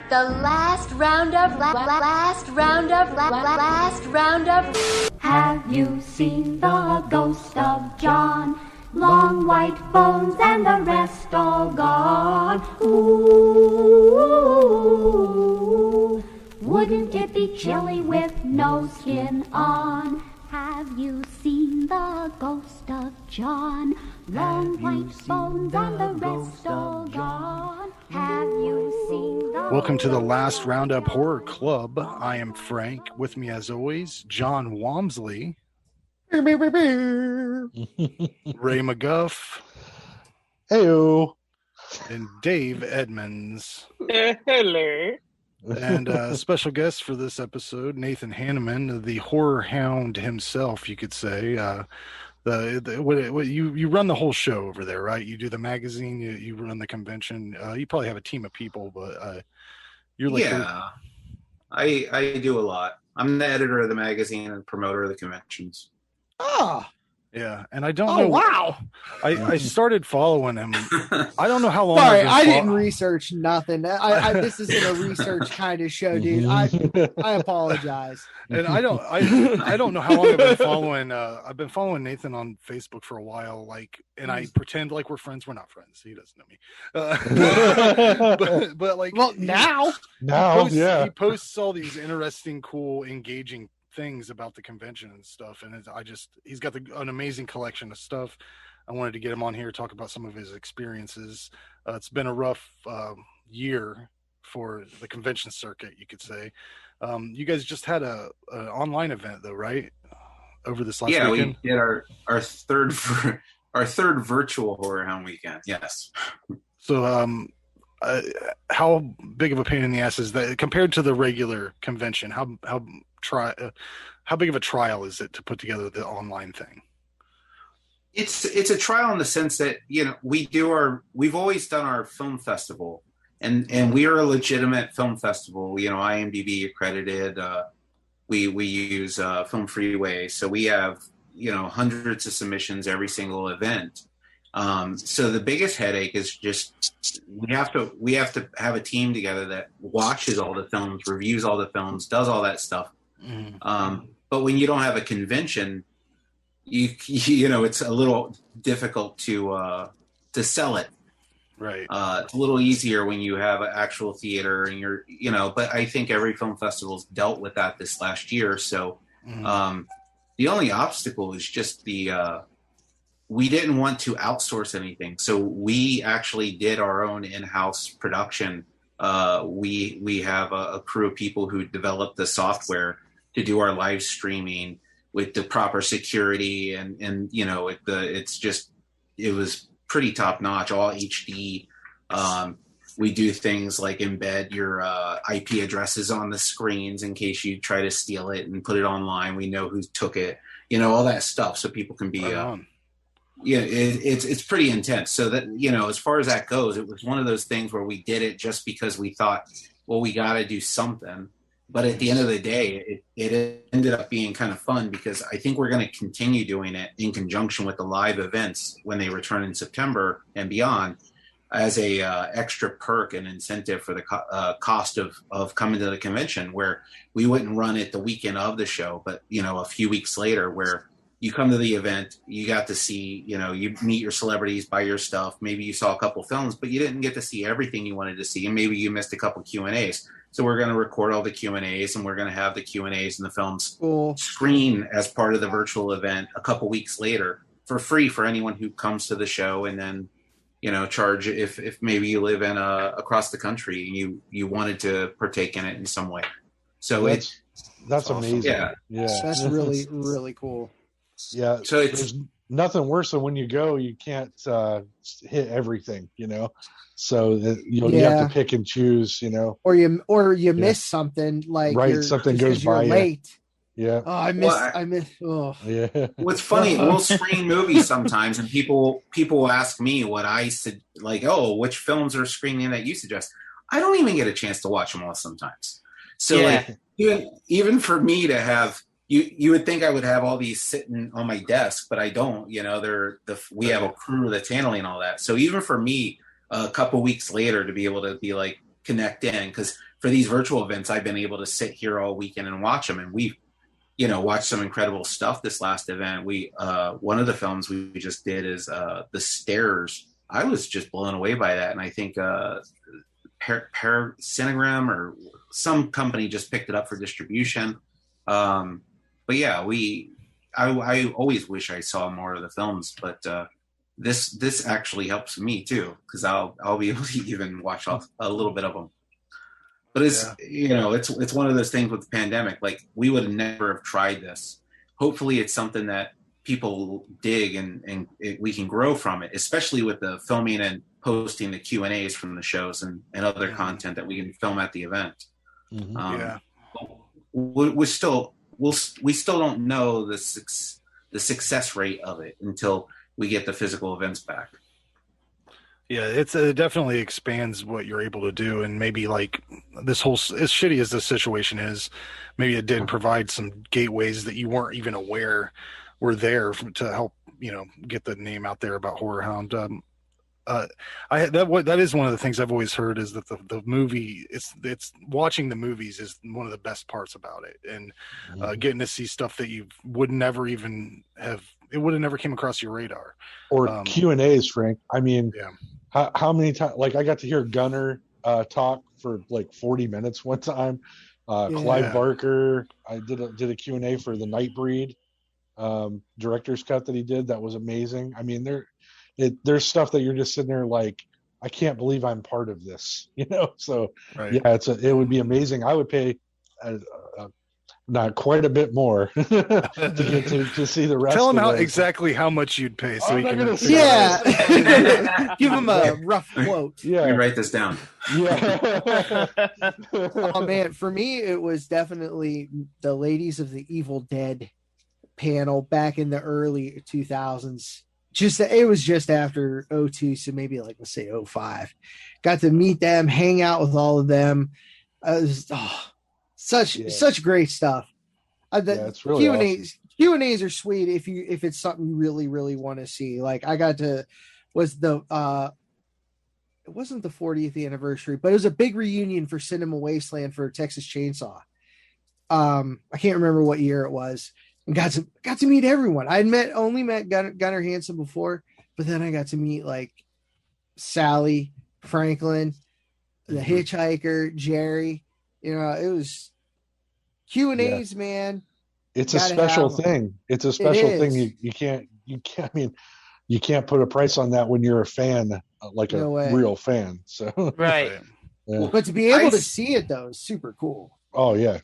The last roundup, last roundup. Have you seen the ghost of John? Long white bones and the rest all gone. Ooh, wouldn't it be chilly with no skin on? Have you seen the ghost of John? Long white bones and the rest all gone. Have you seen the... Welcome to the Last Roundup Horror Club. I am Frank. With me, as always, John Walmsley. Ray McGuff. Heyo. And Dave Edmonds. Hello. And special guest for this episode, Nathan Hanneman, the Horrorhound himself, you could say. You run the whole show over there, right? You do the magazine, you run the convention. You probably have a team of people, but you're like... Yeah, I do a lot. I'm the editor of the magazine and promoter of the conventions. Ah, yeah, and I don't know. Oh, wow. I started following him. I don't know how long. Sorry, I didn't research nothing. This isn't a research kind of show, dude. I apologize. And I don't know how long I've been following. I've been following Nathan on Facebook for a while, and I pretend like we're friends. We're not friends. He doesn't know me. But well, now, he posts all these interesting, cool, engaging things about the convention and stuff, and he's got an amazing collection of stuff. I wanted to get him on here, talk about some of his experiences. It's been a rough year for the convention circuit, you could say. You guys just had an online event though, right? Over this last weekend? We did our third virtual Horrorhound weekend. Yes. So how big of a pain in the ass is that compared to the regular convention? How big of a trial is it to put together the online thing? It's a trial in the sense that, we've always done our film festival, and we are a legitimate film festival, IMDb accredited. We use Film Freeway, so we have hundreds of submissions every single event. So the biggest headache is just we have to have a team together that watches all the films, reviews all the films, does all that stuff. But when you don't have a convention, it's a little difficult to sell it. Right. It's a little easier when you have an actual theater and but I think every film festival's dealt with that this last year. So the only obstacle is just we didn't want to outsource anything. So we actually did our own in-house production. We have a crew of people who developed the software to do our live streaming with the proper security and it was pretty top notch, all HD. We do things like embed your IP addresses on the screens in case you try to steal it and put it online. We know who took it, all that stuff, so people can be. It's pretty intense. So that as far as that goes, it was one of those things where we did it just because we thought, well, we got to do something. But at the end of the day, it ended up being kind of fun because I think we're going to continue doing it in conjunction with the live events when they return in September and beyond as a extra perk and incentive for the cost of coming to the convention, where we wouldn't run it the weekend of the show, but, a few weeks later where you come to the event, you got to see, you meet your celebrities, buy your stuff. Maybe you saw a couple films, but you didn't get to see everything you wanted to see. And maybe you missed a couple Q&As. So we're going to record all the Q&As, and we're going to have the Q&As and the films screen as part of the virtual event a couple weeks later for free for anyone who comes to the show, and then, charge if maybe you live in across the country and you wanted to partake in it in some way. So that's awesome. amazing. Yeah. That's really, really cool. Yeah. So there's nothing worse than when you go, you can't hit everything, So you have to pick and choose, Or you miss something, like something goes by you. Late. Yeah. Oh, I miss. Oh, yeah. What's funny, we'll screen movies sometimes, and people will ask me what I said, like, oh, which films are screening that you suggest. I don't even get a chance to watch them all sometimes. So even for me to have, you would think I would have all these sitting on my desk, but I don't. We have a crew that's handling all that. So even for me, a couple weeks later to be able to be like connect in, because for these virtual events, I've been able to sit here all weekend and watch them. And we've, watched some incredible stuff this last event. One of the films we just did is The Stairs. I was just blown away by that. And I think Cinegram or some company just picked it up for distribution. But yeah, I always wish I saw more of the films, but this actually helps me too, because I'll be able to even watch a little bit of them. But it's it's one of those things with the pandemic. Like, we would never have tried this. Hopefully, it's something that people dig and we can grow from it, especially with the filming and posting the Q&As from the shows and other content that we can film at the event. We still don't know the success rate of it until we get the physical events back. Yeah, it definitely expands what you're able to do, and maybe like this whole, as shitty as the situation is, maybe it did provide some gateways that you weren't even aware were there to help get the name out there about Horrorhound. That is one of the things I've always heard, is that the movie, it's watching the movies is one of the best parts about it, and getting to see stuff that you would never even have, it would have never came across your radar. Or Q&As, Frank. I mean, how many times? Like, I got to hear Gunner talk for like 40 minutes one time. Clive Barker. I did a Q&A for the Nightbreed director's cut that he did. That was amazing. I mean, there's stuff that you're just sitting there like, I can't believe I'm part of this, So it would be amazing. I would pay not quite a bit more to get to see the rest. Tell him of exactly how much you'd pay, so he can. Give him a rough quote. Let me write this down. Oh man, for me it was definitely the Ladies of the Evil Dead panel back in the early 2000s. It was just after 2002, so maybe like, let's say 2005. Got to meet them, hang out with all of them. Such great stuff. It's really awesome. Q&As are sweet if it's something you really, really want to see. Like, I got to, it wasn't the 40th anniversary, but it was a big reunion for Cinema Wasteland for Texas Chainsaw. I can't remember what year it was. And got to meet everyone. I'd only met Gunnar Hansen before, but then I got to meet like Sally, Franklin, the hitchhiker, Jerry. It was Q&As, man. It's a special thing. It's a special thing. You can't. I mean, you can't put a price on that when you're a fan, like a real fan. So right. Yeah. But to be able to see it though is super cool. Oh yeah.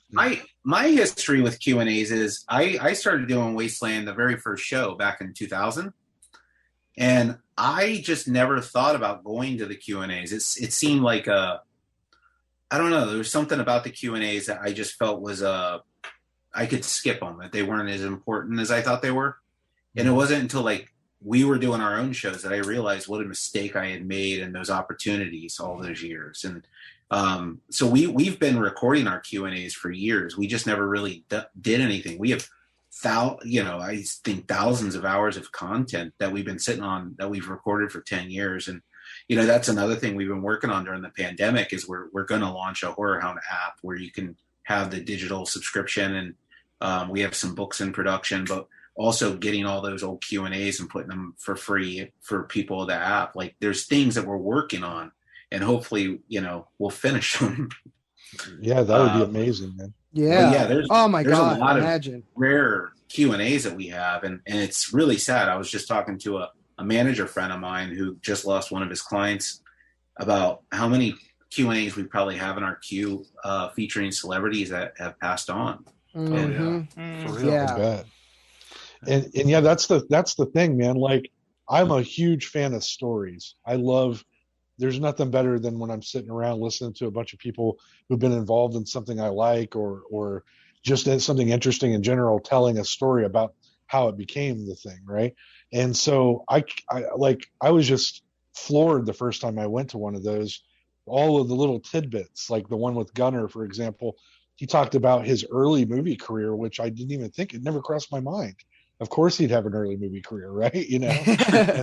My history with Q&As is I started doing Wasteland the very first show back in 2000, and I just never thought about going to the Q&As. It seemed like I don't know. There was something about the Q&As that I just felt was I could skip them, that they weren't as important as I thought they were. And it wasn't until like we were doing our own shows that I realized what a mistake I had made in those opportunities all those years. And so we've been recording our Q&As for years. We just never really did anything. We have I think thousands of hours of content that we've been sitting on that we've recorded for 10 years. And that's another thing we've been working on during the pandemic is we're going to launch a Horrorhound app where you can have the digital subscription, and we have some books in production, but also getting all those old Q&As and putting them for free for people of the app. Like, there's things that we're working on, and hopefully, we'll finish them. Yeah, that would be amazing, man. Yeah. There's a lot of rare Q&As that we have, and it's really sad. I was just talking to a manager friend of mine who just lost one of his clients about how many Q&As we probably have in our queue featuring celebrities that have passed on. Mm-hmm. For real. I bet. And that's the thing, man. Like, I'm a huge fan of stories. There's nothing better than when I'm sitting around listening to a bunch of people who've been involved in something I like, or just in something interesting in general, telling a story about how it became the thing. Right. And so I was just floored the first time I went to one of those, all of the little tidbits, like the one with Gunnar, for example. He talked about his early movie career, which I didn't even think, it never crossed my mind. Of course he'd have an early movie career, right? And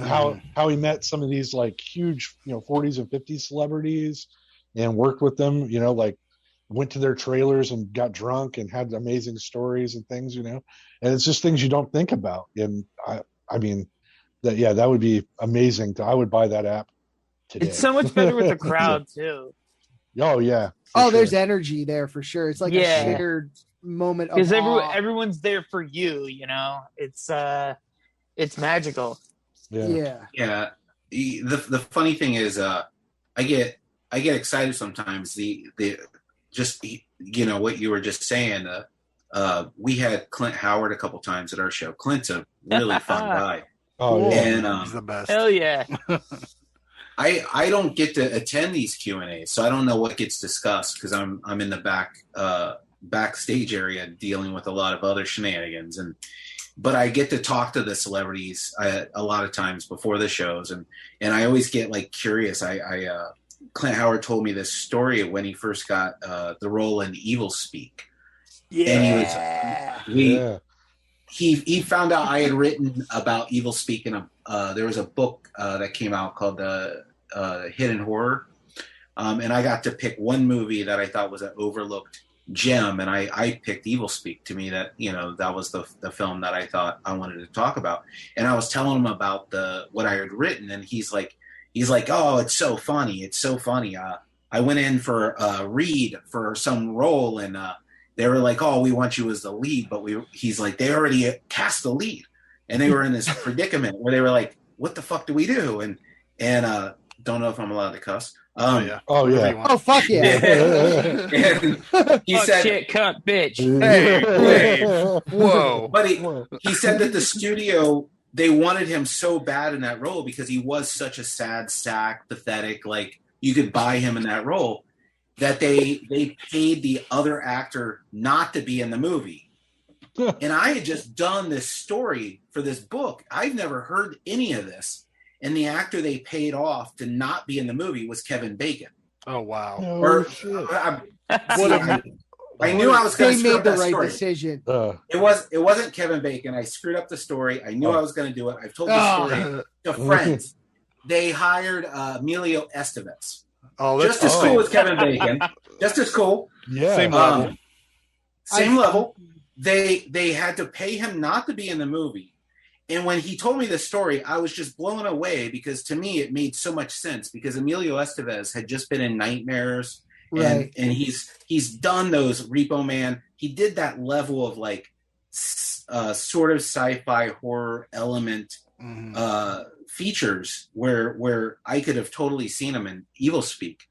how he met some of these like huge, 40s and 50s celebrities and worked with them, like went to their trailers and got drunk and had amazing stories and things, and it's just things you don't think about. And I mean, that would be amazing. I would buy that app today. It's so much better with the crowd too. Oh yeah. There's energy there for sure. It's like a shared moment because everyone's there for you. It's magical. Yeah. The funny thing is, I get excited sometimes. The just what you were just saying. We had Clint Howard a couple times at our show. Clint's a really fun guy. Oh, yeah. And he's the best. Hell yeah. I don't get to attend these Q&As, so I don't know what gets discussed because I'm in the backstage area dealing with a lot of other shenanigans, but I get to talk to the celebrities a lot of times before the shows, and I always get like curious. Clint Howard told me this story when he first got the role in Evil Speak. Yeah. And he found out I had written about Evil Speak in there was a book that came out called Hidden Horror, and I got to pick one movie that I thought was an overlooked gem, and I picked Evil Speak. To me, that that was the film that I thought I wanted to talk about, and I was telling him about what I had written, and he's like, oh, it's so funny. I went in for a read for some role, and they were like, oh, we want you as the lead, but he's like, they already cast the lead, and they were in this predicament where they were like, what the fuck do we do? And don't know if I'm allowed to cuss. Oh yeah. Oh fuck yeah. He said, shit, cunt, bitch. Hey, whoa. But he said that the studio, they wanted him so bad in that role because he was such a sad sack, pathetic, like you could buy him in that role, that they paid the other actor not to be in the movie. And I had just done this story for this book. I've never heard any of this. And the actor they paid off to not be in the movie was Kevin Bacon. Oh wow! I knew I was going to screw up that right story. Decision. It wasn't Kevin Bacon. I screwed up the story. I knew I was going to do it. I've told the story to friends. They hired Emilio Estevez. Oh, just as cool as Kevin Bacon. Just as cool. Yeah. Same level. Same level. They had to pay him not to be in the movie. And when he told me this story, I was just blown away because to me it made so much sense because Emilio Estevez had just been in Nightmares, right? And he's done those Repo Man. He did that level of like sort of sci-fi horror element features where I could have totally seen him in Evil Speak.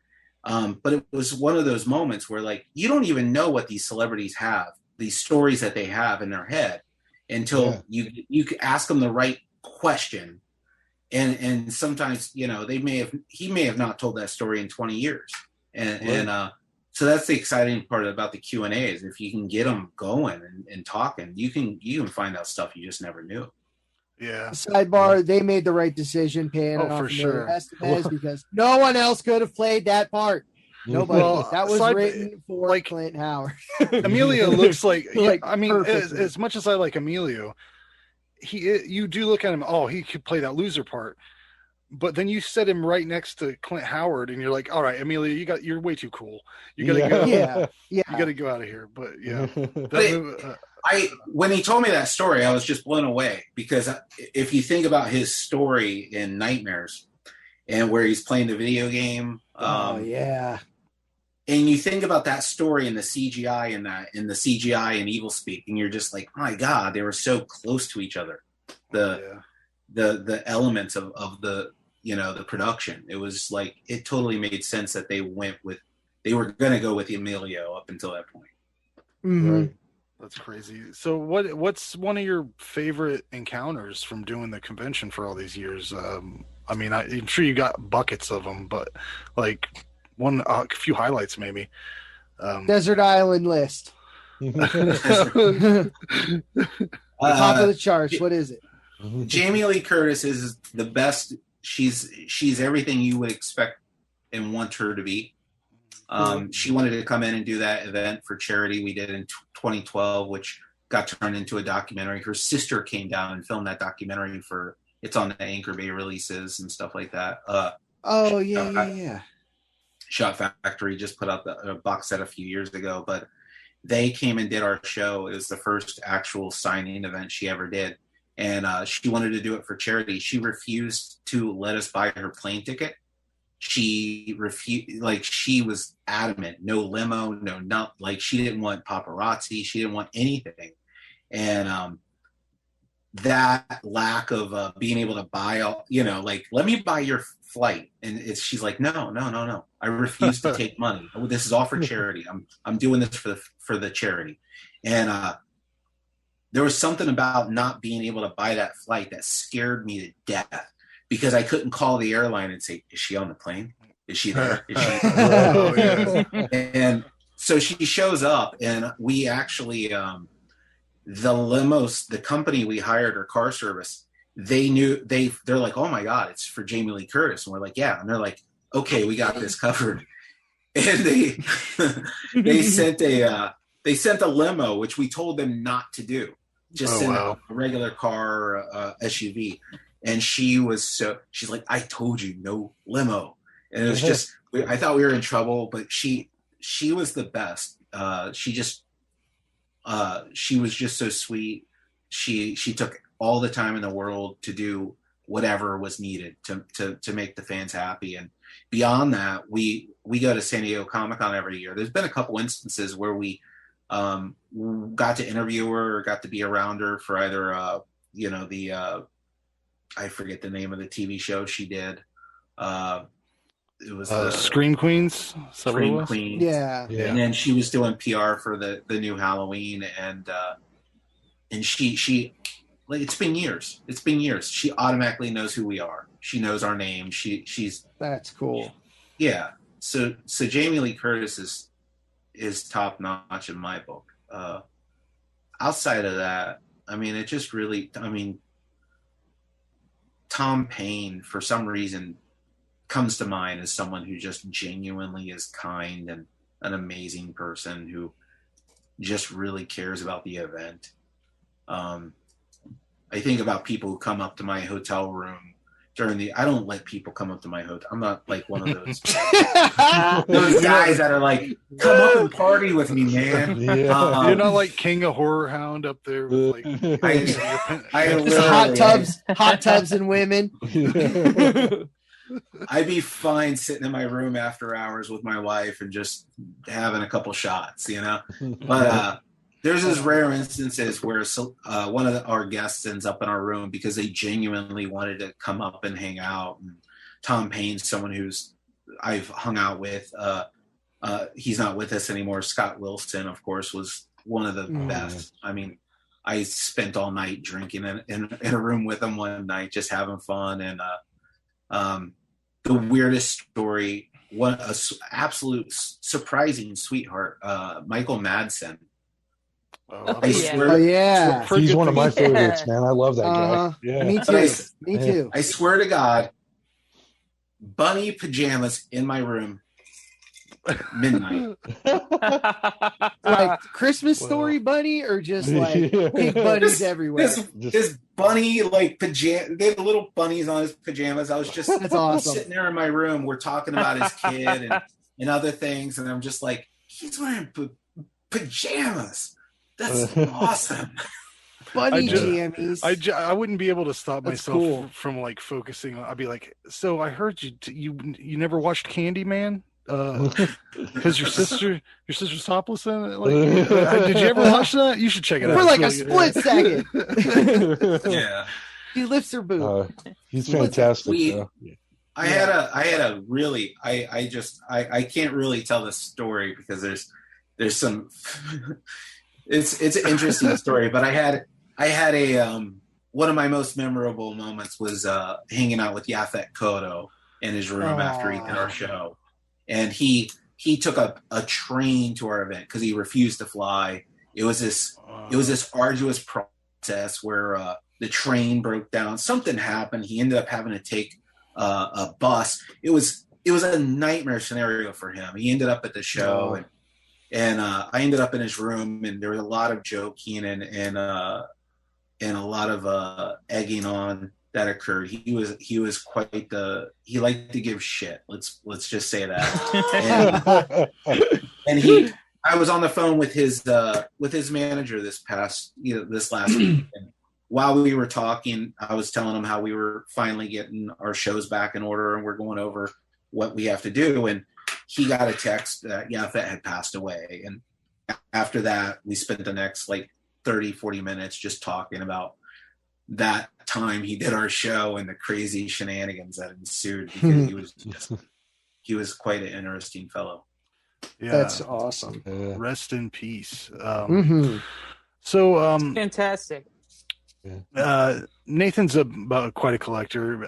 But it was one of those moments where like you don't even know what these celebrities have, these stories that they have in their head, until you ask them the right question, and sometimes he may have not told that story in 20 years, and so that's the exciting part about the Q&A is if you can get them going and talking, you can find out stuff you just never knew. Yeah. Sidebar: they made the right decision paying off for sure because no one else could have played that part. Nobody. That was written for Clint Howard. Emilio looks like I mean, as much as I like Emilio, you do look at him. Oh, he could play that loser part, but then you set him right next to Clint Howard, and you're like, all right, Emilio, you're way too cool. You gotta go. Yeah. You gotta go out of here. But yeah, when he told me that story, I was just blown away because if you think about his story in Nightmares, and where he's playing the video game. And you think about that story and the CGI in Evil Speak, and you're just like, my God, they were so close to each other. The elements of the the production. It was like it totally made sense that they were going to go with Emilio up until that point. Mm-hmm. Right. That's crazy. So what's one of your favorite encounters from doing the convention for all these years? I mean, I'm sure you got buckets of them, but like a few highlights maybe. Desert Island List. Top of the charts. What is it? Jamie Lee Curtis is the best. She's everything you would expect and want her to be. She wanted to come in and do that event for charity we did in 2012, which got turned into a documentary. Her sister came down and filmed that documentary it's on the Anchor Bay releases and stuff like that. Yeah. Shot Factory just put out the box set a few years ago, but they came and did our show. It was the first actual signing event she ever did. And she wanted to do it for charity. She refused to let us buy her plane ticket. She refused, like, she was adamant, no limo, like, she didn't want paparazzi. She didn't want anything. And that lack of being able to buy, like, let me buy your flight. And she's like, no. I refuse to take money. This is all for charity. I'm doing this for the charity. And there was something about not being able to buy that flight that scared me to death, because I couldn't call the airline and say, is she on the plane? Is she there? Is she Oh, yeah. And so she shows up, and we actually, the limos, the company we hired, her car service, they're like, oh my God, it's for Jamie Lee Curtis. And we're like, yeah. And they're like, okay, we got this covered. And they sent a limo, which we told them not to do. Just send a regular car, SUV. And she's like, I told you, no limo. And it was just, I thought we were in trouble, but she was the best. She was just so sweet. She took all the time in the world to do whatever was needed to make the fans happy. And beyond that, we go to San Diego Comic-Con every year. There's been a couple instances where we got to interview her or got to be around her for either I forget the name of the TV show she did. It was Scream Queens. Scream Queens. Yeah. And then she was doing PR for the new Halloween, and she like, it's been years. She automatically knows who we are. She knows our name. She's that's cool. Yeah. So Jamie Lee Curtis is top notch in my book. Outside of that, I mean, it just really, Tom Payne, for some reason, comes to mind as someone who just genuinely is kind and an amazing person who just really cares about the event. I think about people who come up to my hotel room I don't let people come up to my hotel. I'm not like one of those those guys that are like, come up and party with me, man. Yeah. You're not like King of Horrorhound up there with like hot tubs and women. I'd be fine sitting in my room after hours with my wife and just having a couple shots, But there's those rare instances where one of our guests ends up in our room because they genuinely wanted to come up and hang out. And Tom Payne's someone I've hung out with. He's not with us anymore. Scott Wilson, of course, was one of the best. I mean, I spent all night drinking in a room with him one night, just having fun. And the weirdest story, absolute surprising sweetheart, Michael Madsen. He's one of my favorites, man. I love that guy. Yeah. Me too. I swear to God, bunny pajamas in my room, midnight. Like Christmas Story bunny, or just like big bunnies everywhere? This bunny, like pajama. They had little bunnies on his pajamas. I was just that's awesome. Sitting there in my room. We're talking about his kid and other things, and I'm just like, he's wearing pajamas. That's awesome. Bunny jammies. I wouldn't be able to stop myself from like focusing on. I'd be like, so I heard you never watched Candyman? Because your sister's topless in it. Like, did you ever watch that? You should check it out. For like a split second. Yeah. She lifts her boob. He's fantastic. I had a really I can't really tell this story because there's some it's an interesting story, but I had a one of my most memorable moments was hanging out with Yaphet Kotto in his room after he did our show. And he took a train to our event because he refused to fly. It was this arduous process where the train broke down. Something happened. He ended up having to take a bus. It was a nightmare scenario for him. He ended up at the show, and I ended up in his room, and there was a lot of joking and a lot of egging on that occurred. He was quite he liked to give shit. Let's just say that. And I was on the phone with his manager this last week, and while we were talking, I was telling him how we were finally getting our shows back in order and we're going over what we have to do. And he got a text that Yafet had passed away. And after that, we spent the next 30, 40 minutes just talking about that time he did our show and the crazy shenanigans that ensued, because he was quite an interesting fellow. Yeah, that's awesome. Rest in peace. Fantastic. Nathan's quite a collector.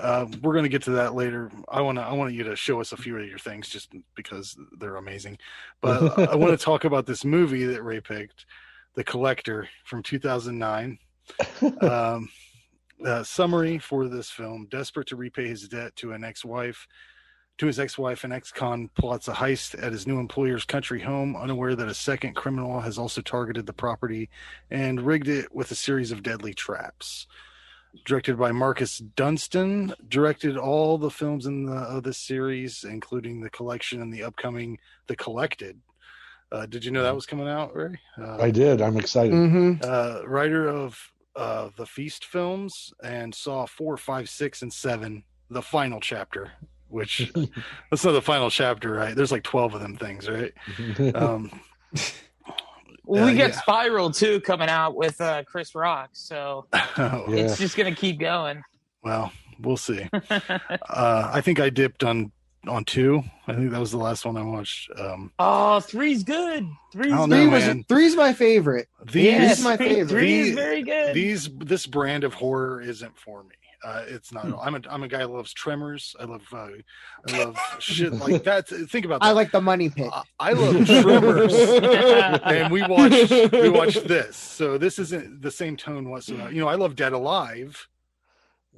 We're going to get to that later. I want you to show us a few of your things just because they're amazing. But I want to talk about this movie that Ray picked, The Collector from 2009. Summary for this film: desperate to repay his debt to his ex-wife, an ex-con plots a heist at his new employer's country home, unaware that a second criminal has also targeted the property and rigged it with a series of deadly traps. Directed by Marcus Dunstan, directed all the films of this series, including The Collection and the upcoming The Collected. Did you know that was coming out, Ray? I did. I'm excited. Writer of the Feast films, and saw 4, 5, 6, and 7, the final chapter. Which that's not the final chapter, right? There's 12 of them things, right? We got Spiral too coming out with Chris Rock, so it's just gonna keep going. Well, we'll see. I think I dipped on 2. I think that was the last one I watched. 3's good. Three's my favorite. Three's my favorite. 3 is very good. This brand of horror isn't for me. It's not. I'm a guy who loves Tremors. I love shit like that. Think about that. I like The Money Pit. I love Tremors, and we watched this. So this isn't the same tone whatsoever. I love Dead Alive.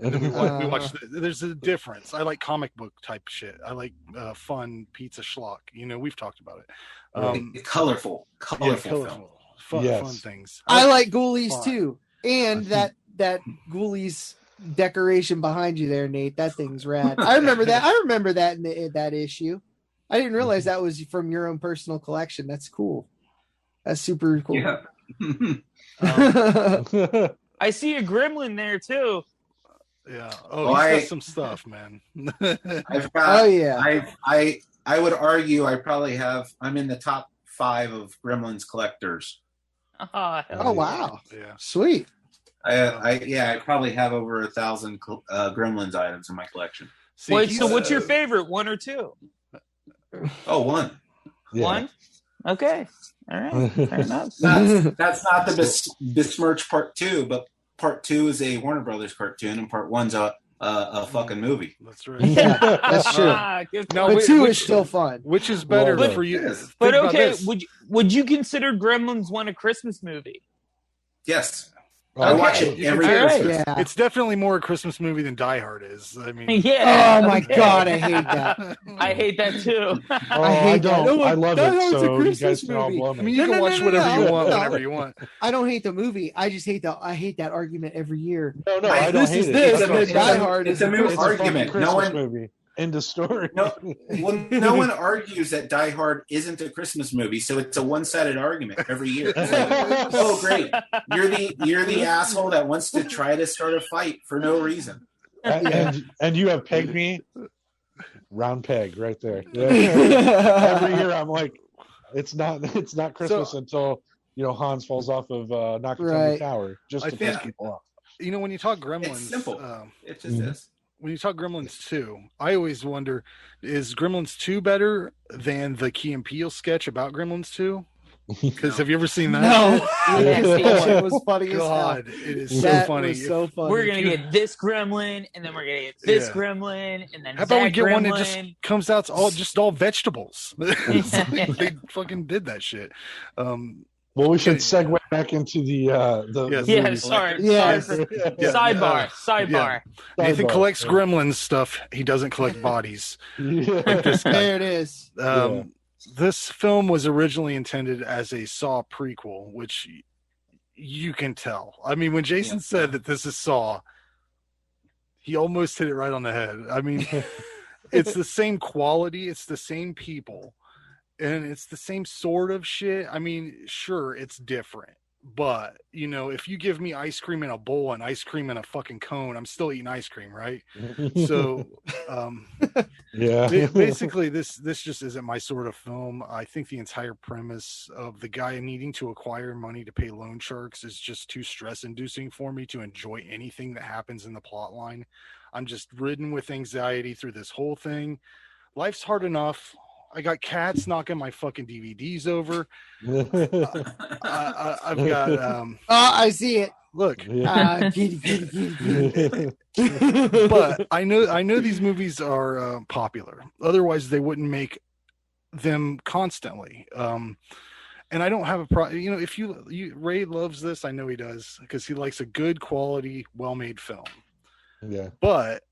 And then we watched. There's a difference. I like comic book type shit. I like fun pizza schlock. We've talked about it. Colorful film. Fun things. I like Ghoulies too, and that Ghoulies decoration behind you there, Nate. That thing's rad. I remember that in that issue. I didn't realize that was from your own personal collection. That's cool. That's super cool. Yeah. I see a gremlin there too. Yeah. Oh, he's got some stuff, man. I've got. Oh yeah. I would argue I probably have. I'm in the top 5 of Gremlins collectors. Oh wow. Yeah. Sweet. I probably have over 1,000 Gremlins items in my collection. Wait, so what's your favorite, 1 or 2? Oh, 1. Yeah. 1? Okay. All right. Fair enough. That's not the besmirch part 2, but part 2 is a Warner Brothers cartoon, and part 1's a fucking movie. That's right. Yeah, that's true. No, but 2 is still fun. Which is better for you? But okay, would you consider Gremlins 1 a Christmas movie? Yes. I watch it every Christmas. Yeah. It's definitely more a Christmas movie than Die Hard is. I mean, yeah. Oh my god, I hate that. I hate that too. I hate that. No, I love it. So you guys can all movie. blow me. I mean, you can watch whatever you want whenever you want. I don't hate the movie. I just hate that argument every year. No, I don't hate it. Die Hard is a movie argument. No one movie. End of story. No one argues that Die Hard isn't a Christmas movie, so it's a one-sided argument every year. Oh, great! You're the asshole that wants to try to start a fight for no reason. And you have pegged me. Round peg right there. Every year I'm like, it's not Christmas until Hans falls off of Nakatomi Tower just to piss people off. When you talk Gremlins, it's simple. It just is. When you talk Gremlins 2, I always wonder, is Gremlins 2 better than the Key and Peele sketch about Gremlins 2? Because have you ever seen that? No. It was funny as hell. It is so funny. Was so funny. We're going to get this gremlin, and then we're going to get this gremlin, and then how about we get gremlin. one that just comes out all vegetables? They fucking did that shit. Well, we should segue back into the sorry. Sidebar. Nathan collects Gremlins stuff. He doesn't collect bodies. Like this guy. There it is. This film was originally intended as a Saw prequel, which you can tell. I mean, when Jason said that this is Saw, He almost hit it right on the head. I mean, it's the same quality, it's the same people, and it's the same sort of shit. I mean, sure, it's different. But, you know, if you give me ice cream in a bowl and ice cream in a fucking cone, I'm still eating ice cream, right? So, basically, this just isn't my sort of film. I think the entire premise of the guy needing to acquire money to pay loan sharks is just too stress-inducing for me to enjoy anything that happens in the plot line. I'm just ridden with anxiety through this whole thing. Life's hard enough. I got cats knocking my fucking DVDs over. I've got. I see it. Look, kitty. But I know these movies are popular. Otherwise, they wouldn't make them constantly. And I don't have a problem. You know, if Ray loves this, I know he does, because he likes a good quality, well-made film. Yeah, but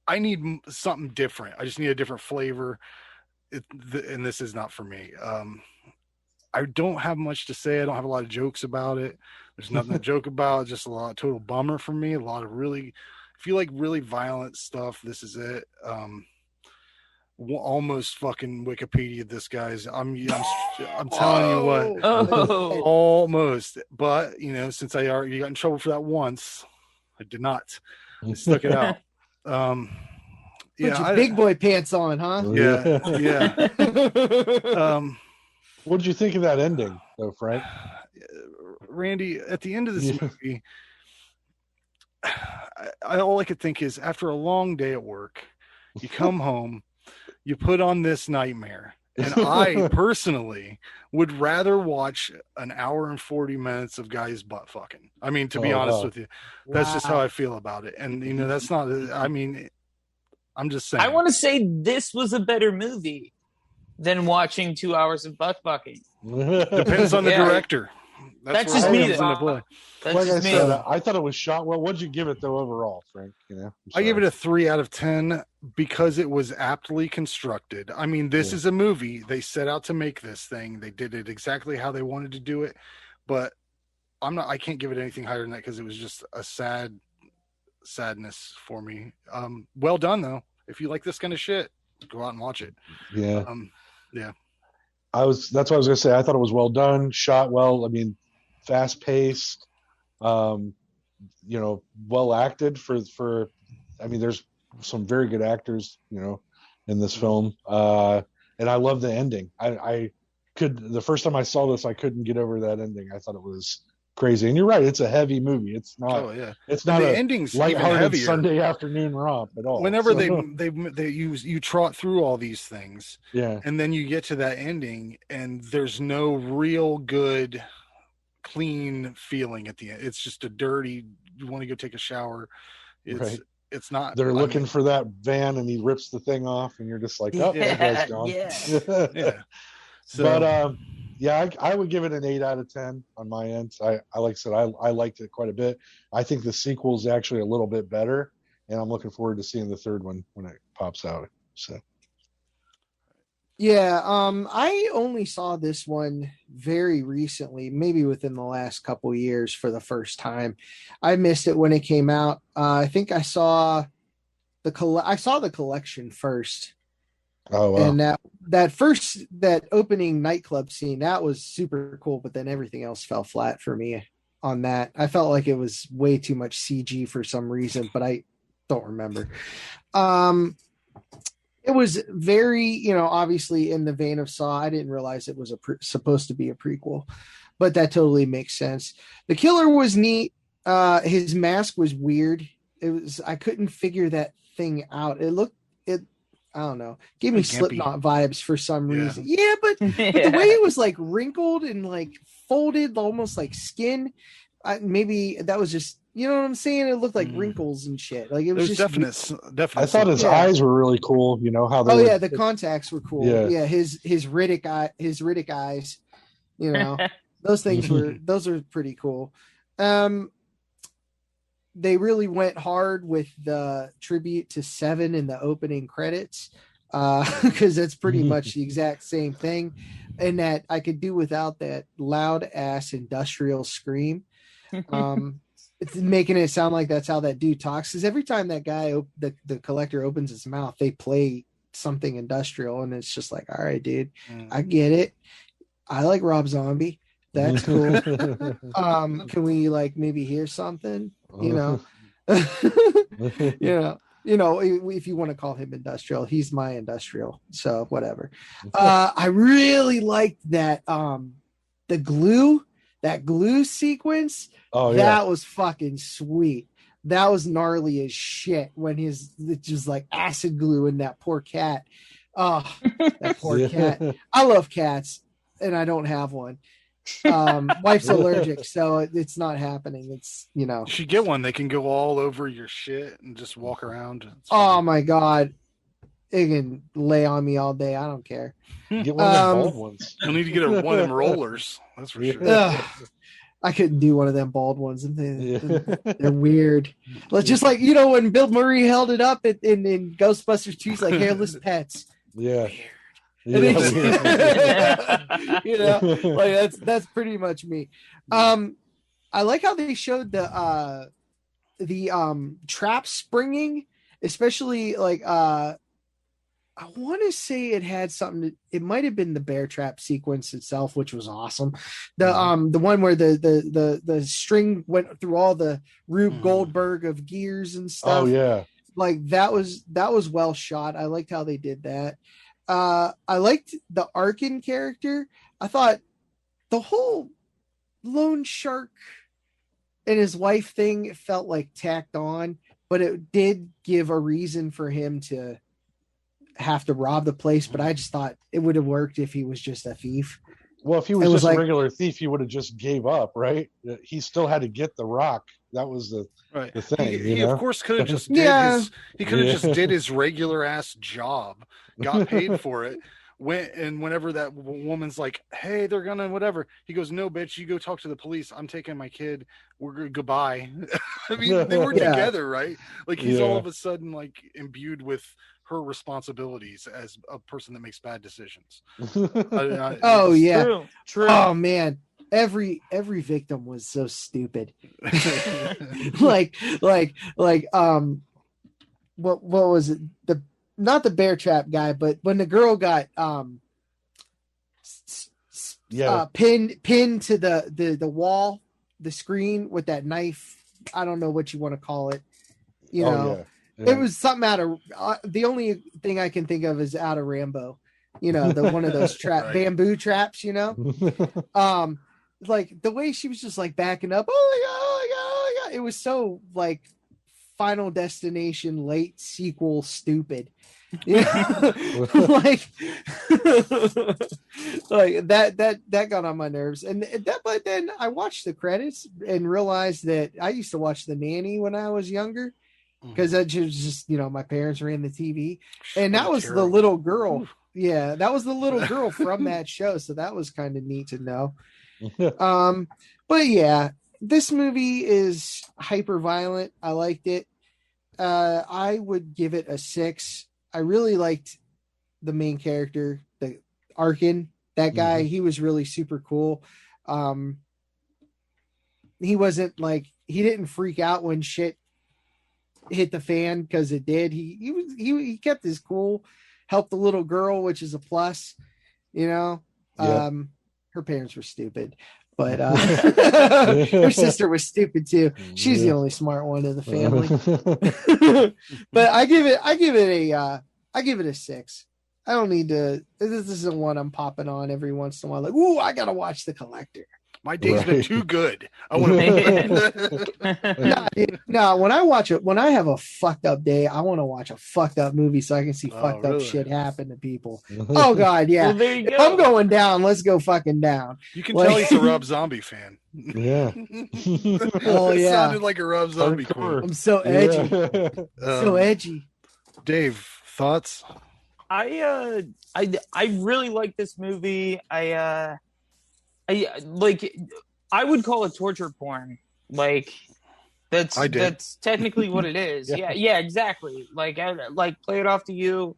I need something different. I just need a different flavor. And this is not for me. I don't have much to say. I don't have a lot of jokes about it. There's nothing to joke about. Just a lot of total bummer for me. A lot of really, if you like really violent stuff, this is it. Almost fucking Wikipedia this guy's. I'm telling you what. Almost. But, you know, since I already got in trouble for that once, I did not. I stuck it out. Put your big boy pants on, huh? Yeah. What did you think of that ending, though, Frank? Randy, at the end of this movie, all I could think is, after a long day at work, you come home, you put on this nightmare. And I personally would rather watch an hour and 40 minutes of guys butt fucking. I mean, to be honest with you, that's just how I feel about it. And, you know, that's not, I mean, I'm just saying. I want to say this was a better movie than watching 2 hours of butt fucking. Depends on the director. That's just me. Like I said, I thought it was shot well. What'd you give it, though, overall, Frank? You know, I give it a 3 out of 10 because it was aptly constructed. I mean, this is a movie. They set out to make this thing. They did it exactly how they wanted to do it. But I can't give it anything higher than that because it was just a sadness for me. Well done, though. If you like this kind of shit, go out and watch it. Yeah. Yeah. That's what I was gonna say. I thought it was well done, shot well. I mean, fast paced, you know, well acted for I mean, there's some very good actors, you know, in this film. And I love the ending. The first time I saw this, I couldn't get over that ending. I thought it was crazy. And you're right, it's a heavy movie. It's not it's not the a ending's lighthearted Sunday afternoon romp at all. Whenever they you trot through all these things, and then you get to that ending and there's no real good clean feeling at the end. It's just a dirty, you want to go take a shower. It's not. They're looking for that van and he rips the thing off and you're just like, oh, that guy's gone. So, but I would give it an 8 out of 10 on my end. I like I said, I liked it quite a bit. I think the sequel is actually a little bit better, and I'm looking forward to seeing the third one when it pops out. So I only saw this one very recently, maybe within the last couple years for the first time. I missed it when it came out. I think I saw the collection first. Oh, wow. And that opening nightclub scene, that was super cool, but then everything else fell flat for me on that. I felt like it was way too much CG for some reason, but I don't remember. It was very, you know, obviously in the vein of Saw. I didn't realize it was supposed to be a prequel, but that totally makes sense. The killer was neat. His mask was weird. I couldn't figure that thing out. I don't know. Gave me Slipknot vibes for some reason. Yeah, but the way it was like wrinkled and like folded, almost like skin. Maybe that was just, you know what I'm saying? It looked like wrinkles and shit. Like it was definitely. I thought his eyes were really cool. You know how they. The contacts were cool. Yeah, his Riddick eyes. You know, those things those are pretty cool. They really went hard with the tribute to Seven in the opening credits, because that's pretty much the exact same thing, and that I could do without that loud ass industrial scream. it's making it sound like that's how that dude talks. Because every time that guy, the collector, opens his mouth, they play something industrial, and it's just like, all right, dude, I get it. I like Rob Zombie. That's cool. Can we like maybe hear something? You know, if you want to call him industrial, he's my industrial. So whatever. I really liked that the glue sequence. Oh, yeah. That was fucking sweet. That was gnarly as shit when it's just like acid glue in that poor cat. Oh, that poor cat. I love cats and I don't have one. Wife's allergic, so it's not happening. It's, you should get one. They can go all over your shit and just walk around. Oh my God. It can lay on me all day. I don't care. Get one of them bald ones. You'll need to get one of them rollers. That's for sure. I couldn't do one of them bald ones. They're weird. Like, just like, when Bill Murray held it up in Ghostbusters 2, he's like, hairless pets. Yeah. Weird. Like that's pretty much me. I like how they showed the trap springing, especially like I want to say it had something. It might have been the bear trap sequence itself, which was awesome. The one where the string went through all the Rube Goldberg of gears and stuff. Oh yeah, like that was well shot. I liked how they did that. I liked the Arkin character. I thought the whole loan shark and his wife thing felt like tacked on, but it did give a reason for him to have to rob the place. But I just thought it would have worked if he was just a thief. Well, if he was just a regular thief, he would have just gave up, right? He still had to get the rock. That was the thing. He of course could have just did he could have just did his regular ass job, got paid for it. Whenever that woman's like, hey, they're gonna whatever, he goes, no, bitch, you go talk to the police. I'm taking my kid. We're goodbye. I mean, they were together, right? Like he's all of a sudden like imbued with her responsibilities as a person that makes bad decisions. True. Oh man, every victim was so stupid. like what was it? Not the bear trap guy, but when the girl got pinned to the wall, the screen with that knife. I don't know what you want to call it. It was something out of the only thing I can think of is out of Rambo. One of those bamboo traps. Like the way she was just like backing up. Oh my god! It was so like Final Destination late sequel stupid. Like that got on my nerves. But then I watched the credits and realized that I used to watch The Nanny when I was younger. Because that just my parents ran the TV, and that was the little girl. Yeah, that was the little girl from that show. So that was kind of neat to know. But yeah, this movie is hyper violent. I liked it. I would give it a 6. I really liked the main character, the Arkin. That guy, he was really super cool. He wasn't like he didn't freak out when shit hit the fan, because it did. He kept his cool, helped the little girl, which is a plus. Her parents were stupid, but her sister was stupid too. She's the only smart one in the family. But I give it a 6. I don't need to. This isn't one I'm popping on every once in a while. Like, ooh, I gotta watch The Collector. My day's been too good. I want to. No, when I have a fucked up day, I want to watch a fucked up movie so I can see fucked up shit happen to people. Oh God, yeah. Well, there you go. If I'm going down, let's go fucking down. You can tell he's a Rob Zombie fan. Yeah. Oh yeah. Sounded like a Rob Zombie quote. I'm so edgy. So edgy. Dave, thoughts? I really like this movie. I would call it torture porn. Like that's technically what it is. Yeah, exactly. Like I play it off to you.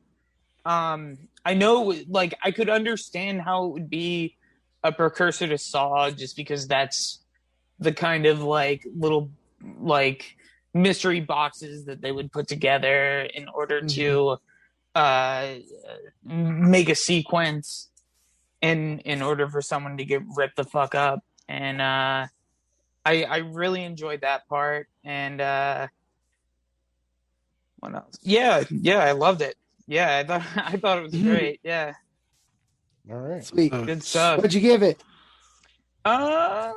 I know, like I could understand how it would be a precursor to Saw, just because that's the kind of like little like mystery boxes that they would put together in order to make a sequence in order for someone to get ripped the fuck up. And I really enjoyed that part. And what else? Yeah, I loved it. Yeah, I thought it was great. Yeah. All right. Sweet. Good stuff. What'd you give it? I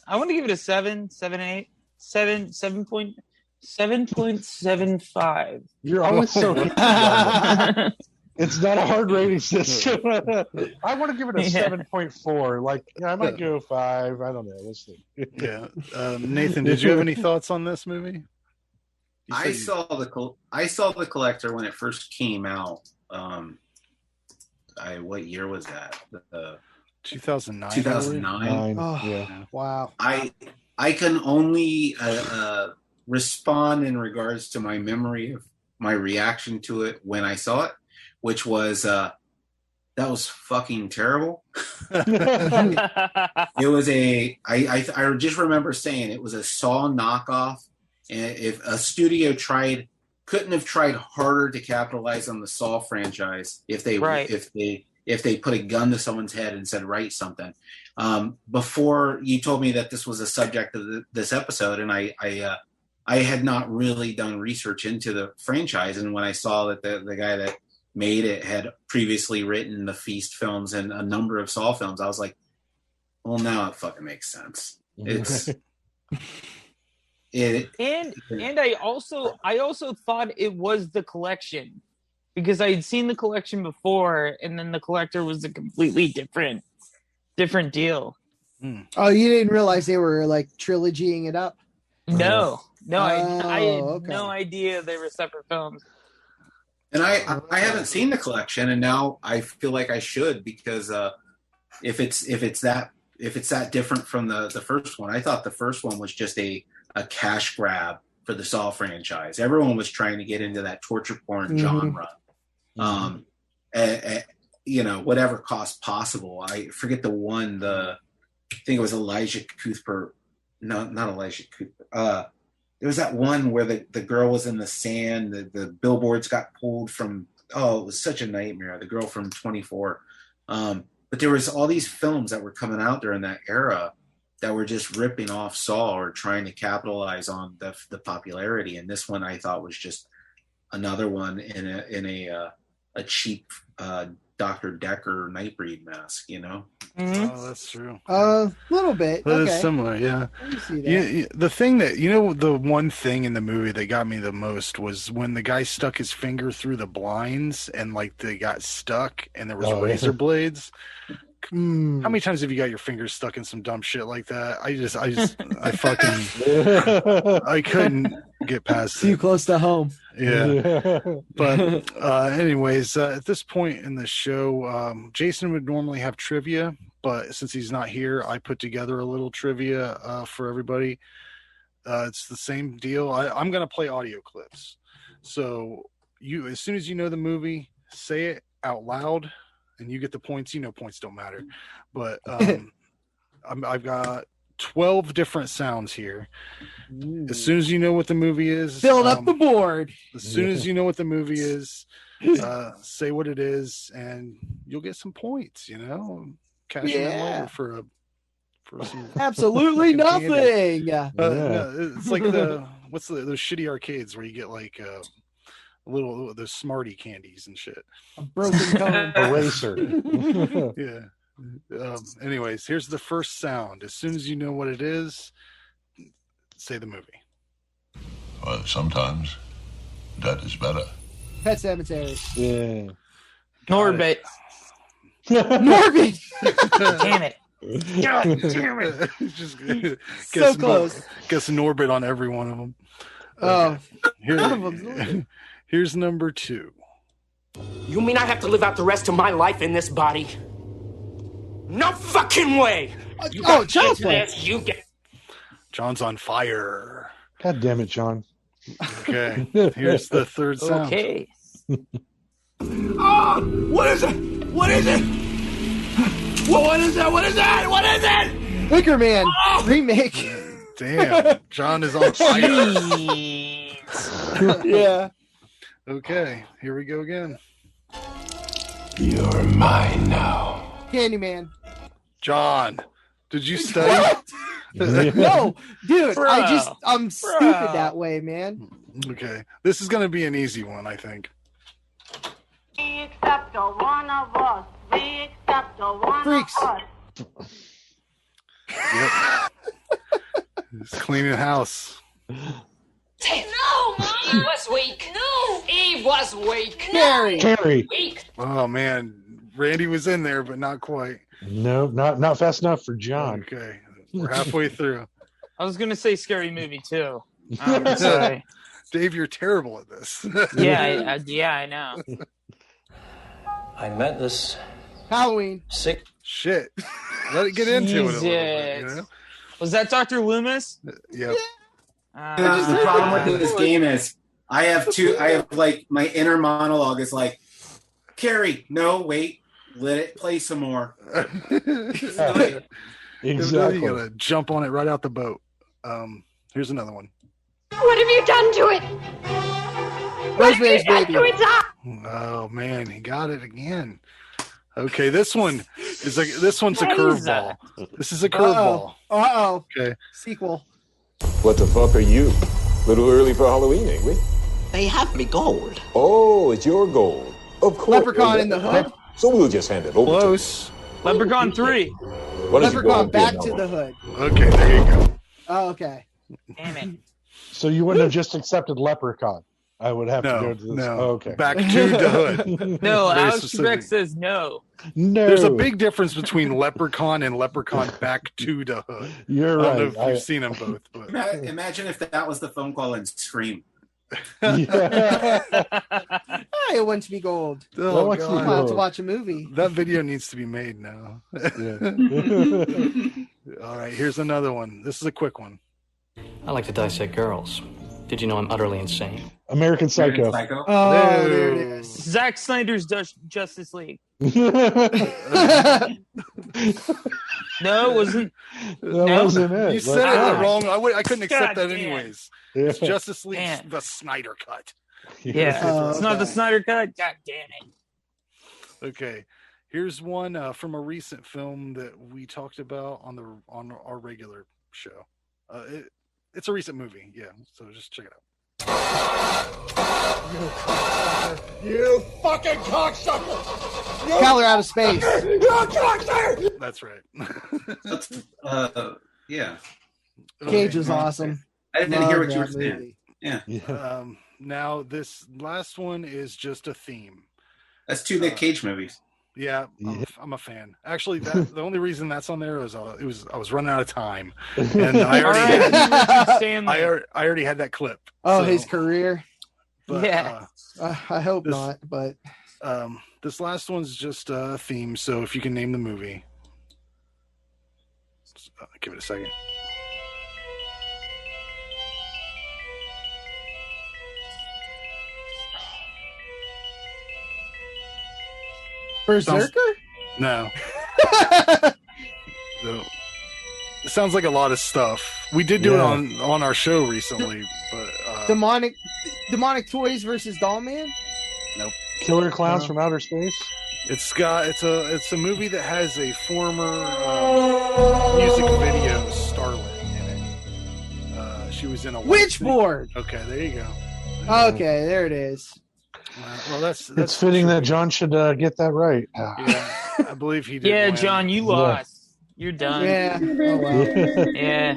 want to give it a 7.75. You're always so it's not a hard rating system. I want to give it a 7.4. Like, I might go 5. I don't know. Let's see. Yeah. Nathan, did you have any thoughts on this movie? I saw the Collector when it first came out. What year was that? 2009. 2009. Oh, yeah. Wow. I can only respond in regards to my memory of my reaction to it when I saw it, which was that was fucking terrible. It was I just remember saying it was a Saw knockoff, and if a studio couldn't have tried harder to capitalize on the Saw franchise if they put a gun to someone's head and said write something. Before you told me that this was a subject of this episode, and I had not really done research into the franchise, and when I saw that the guy that made it had previously written the Feast films and a number of Saw films, I was like, well, now it fucking makes sense. It's and I also thought it was the Collection, because I had seen the Collection before, and then the Collector was a completely different deal. Oh, you didn't realize they were like trilogying it up? No, I had okay. no idea they were separate films. And I haven't seen the Collection, and now I feel like I should, because if it's that different from the first one, I thought the first one was just a cash grab for the Saw franchise. Everyone was trying to get into that torture porn genre, whatever cost possible. I forget the one. I think it was Elijah Cuthbert. No, not Elijah Cuthbert. There was that one where the girl was in the sand. The billboards got pulled from. Oh, it was such a nightmare. The girl from 24. But there was all these films that were coming out during that era that were just ripping off Saw or trying to capitalize on the popularity. And this one I thought was just another one in a cheap Dr. Decker Nightbreed mask, Oh, that's true. A little bit. That is similar, yeah. The thing that, the one thing in the movie that got me the most was when the guy stuck his finger through the blinds and like they got stuck and there was razor blades. How many times have you got your fingers stuck in some dumb shit like that? I couldn't get past Too close to home. Yeah. But anyways, at this point in the show, Jason would normally have trivia, but since he's not here, I put together a little trivia for everybody. It's the same deal. I'm going to play audio clips. So as soon as you know the movie, say it out loud and you get the points. Points don't matter. But I've got 12 different sounds here. As soon as you know what the movie is, fill up the board. As soon as you know what the movie is, say what it is, and you'll get some points. Cash in later for some absolutely nothing. No, it's like those shitty arcades where you get like those Smartie candies and shit. A broken cone eraser. Yeah. Anyways, here's the first sound. As soon as you know what it is, say the movie. Well, sometimes that is better. Pet Cemetery. Yeah. Norbit. Norbit. Damn it. God damn it. Just so close. Guess Norbit on every one of them. Here's number 2. You mean I have to live out the rest of my life in this body? No fucking way! John's on fire. God damn it, John. Okay, here's the third sound. Okay. What is it? What is it? What is that? What is that? What is it? Wicker Man remake. Damn, John is on fire. Yeah. Okay, here we go again. You're mine now. Candyman. John, did you study? No, dude. I'm stupid that way, man. Okay, this is going to be an easy one, I think. We accept a one of us. We accept a one Freaks. of us. Yep. He's cleaning the house. No, Mom! Eve was weak. No! Eve was weak. Carrie. Weak. Oh man, Randy was in there, but not quite. No, not fast enough for John. Okay, we're halfway through. I was gonna say Scary Movie too. Sorry. Dave, you're terrible at this. Yeah, I know. I met this Halloween. sick Shit. Let it get into it a little bit, you know? Was that Dr. Loomis? Yep. The problem with this game is I have like my inner monologue is like, Carrie, no, wait, let it play some more. Exactly. You gotta jump on it right out the boat. Here's another one. What have you done to it? Rosemary's Baby. Oh man, he got it again. Okay, this one's a curveball. This is a curveball. Uh-oh. Okay. Sequel. What the fuck are you? A little early for Halloween, ain't we? They have me gold. Oh, it's your gold. Of course. Leprechaun in the Hood. So we'll just hand it over. Close. Leprechaun 3. What is Leprechaun Back to the Hood. Okay, there you go. Oh, okay. Damn it. So you wouldn't have just accepted Leprechaun. I would have to go to this. No. Oh, okay. Back to the Hood. No, Very Alex specific. Trebek says no. No. There's a big difference between Leprechaun and Leprechaun Back to the Hood. You're I don't know right. if you've seen them both. But. Imagine if that was the phone call in Scream. It wants to be gold. Oh, I'm about to watch a movie. That video needs to be made now. All right, here's another one. This is a quick one. I like to dissect girls. Did you know I'm utterly insane? American Psycho. Oh, there it is. Zack Snyder's Justice League. No, No, it wasn't. that wasn't it. You said it wrong. I couldn't accept that anyways. It's Justice League, the Snyder cut. Yeah, it's not the Snyder cut. God damn it. Okay, here's one from a recent film that we talked about on our regular show. It's a recent movie, yeah. So just check it out. You fucking cocksucker! Color out of space. You cocksucker! That's right. Yeah. Cage was awesome. I didn't hear what you were saying. Yeah. Now this last one is just a theme. That's two Nick Cage movies. Yeah, I'm a fan. Actually, the only reason that's on there is I was running out of time, and I already had that clip. Oh, so, his career. But, yeah. I hope not, but this last one's just a theme. So if you can name the movie, give it a second. Berserker? No. No. It sounds like a lot of stuff. We did do it on our show recently, but demonic toys versus Dollman? Nope. Killer Clowns from Outer Space? It's a movie that has a former music video starlet in it. She was in a Witchboard. Okay, there you go. Okay, there it is. Well, that's it's fitting that John should get that right. Yeah, I believe he did. Yeah, win. John, you lost. You're done. Yeah. Oh, well. Yeah.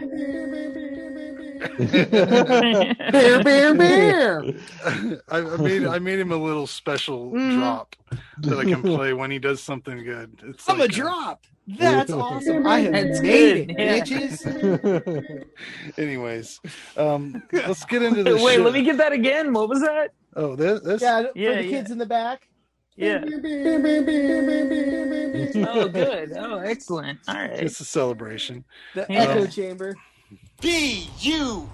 Bear. I made him a little special drop that I can play when he does something good. It's I'm like a drop. That's awesome. I have made it, bitches. Anyways, let's get into this. Wait, let me get that again. What was that? Oh, this? Yeah, for the kids in the back. Yeah. Oh, good. Oh, excellent. All right. It's a celebration. The echo chamber. BULLSHIT.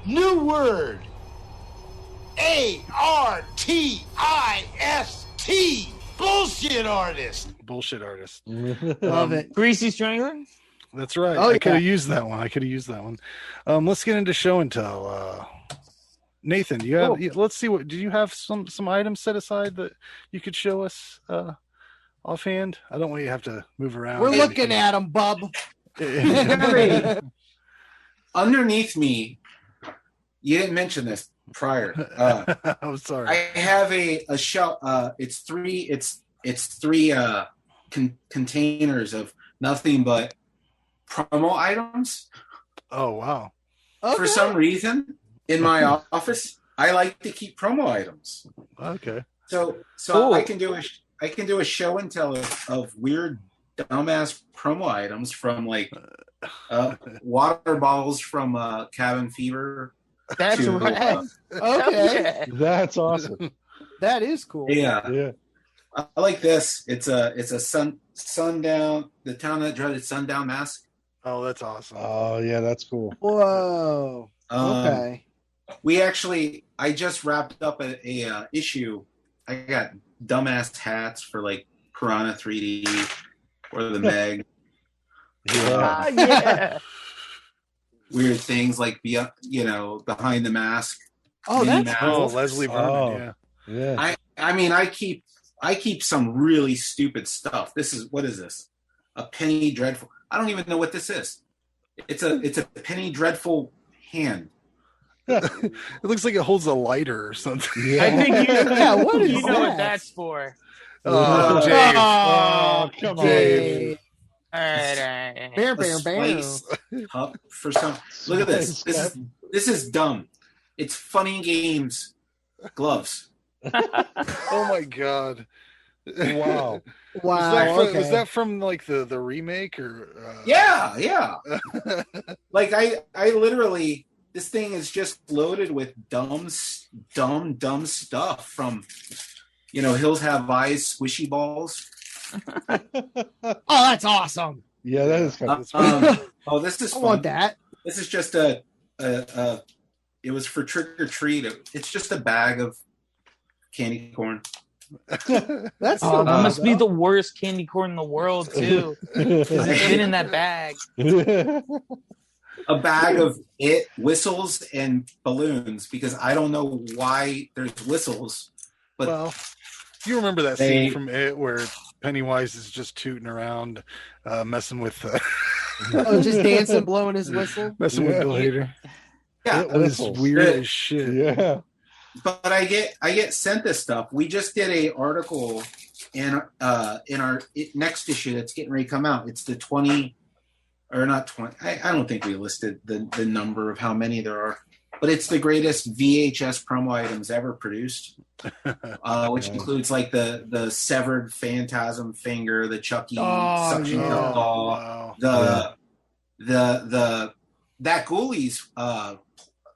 New word. ARTIST. bullshit artist. Bullshit artist. Love it. Greasy Strangler? That's right. Oh, I could have used that one. Let's get into show and tell. Nathan, do you have? Let's see. What do you have? Some items set aside that you could show us offhand? I don't want you to have to move around. We're looking at them, bub. Underneath me, you didn't mention this prior. I'm sorry. I have a shelf. It's three containers of nothing but promo items. Oh wow! Okay. For some reason, in my office, I like to keep promo items. Okay. So I can do a show and tell of weird dumbass promo items from like water bottles from Cabin Fever. That's right. Okay. That's awesome. That is cool. Yeah. I like this. It's a sundown. The town that dreaded sundown mask. Oh, that's awesome. Oh yeah, that's cool. Whoa. Okay. I just wrapped up a issue. I got dumbass hats for like Piranha 3D or the Meg. Yeah. Weird things like behind the mask. Oh, that's cool. Leslie Vernon. Yeah. I mean, I keep some really stupid stuff. What is this? A Penny Dreadful. I don't even know what this is. It's a Penny Dreadful hand. It looks like it holds a lighter or something. Yeah. I think what is you know that? what that's for. Oh, James. Oh, come on. James. All right. Bear. For some, look at this. This is dumb. It's Funny Games gloves. Oh my god! Wow! Was that from like the remake or? Yeah. Like I literally, this thing is just loaded with dumb stuff from, Hills Have Eyes, squishy balls. Oh, that's awesome. Yeah, that is kind of this is I fun. want that. This is just it was for trick or treat. It's just a bag of candy corn. That's that must be the worst candy corn in the world too. Because it's been in that bag. A bag of whistles and balloons, because I don't know why there's whistles. But you remember that scene from It where Pennywise is just tooting around, messing with just dancing, blowing his whistle, messing with the leader. Yeah, it was weird as shit. Yeah. But I get sent this stuff. We just did a article in our next issue that's getting ready to come out. It's the 20 or not 20. I don't think we listed the number of how many there are, but it's the greatest VHS promo items ever produced, which includes like the severed phantasm finger, the Chucky suction cup doll, that Ghoulies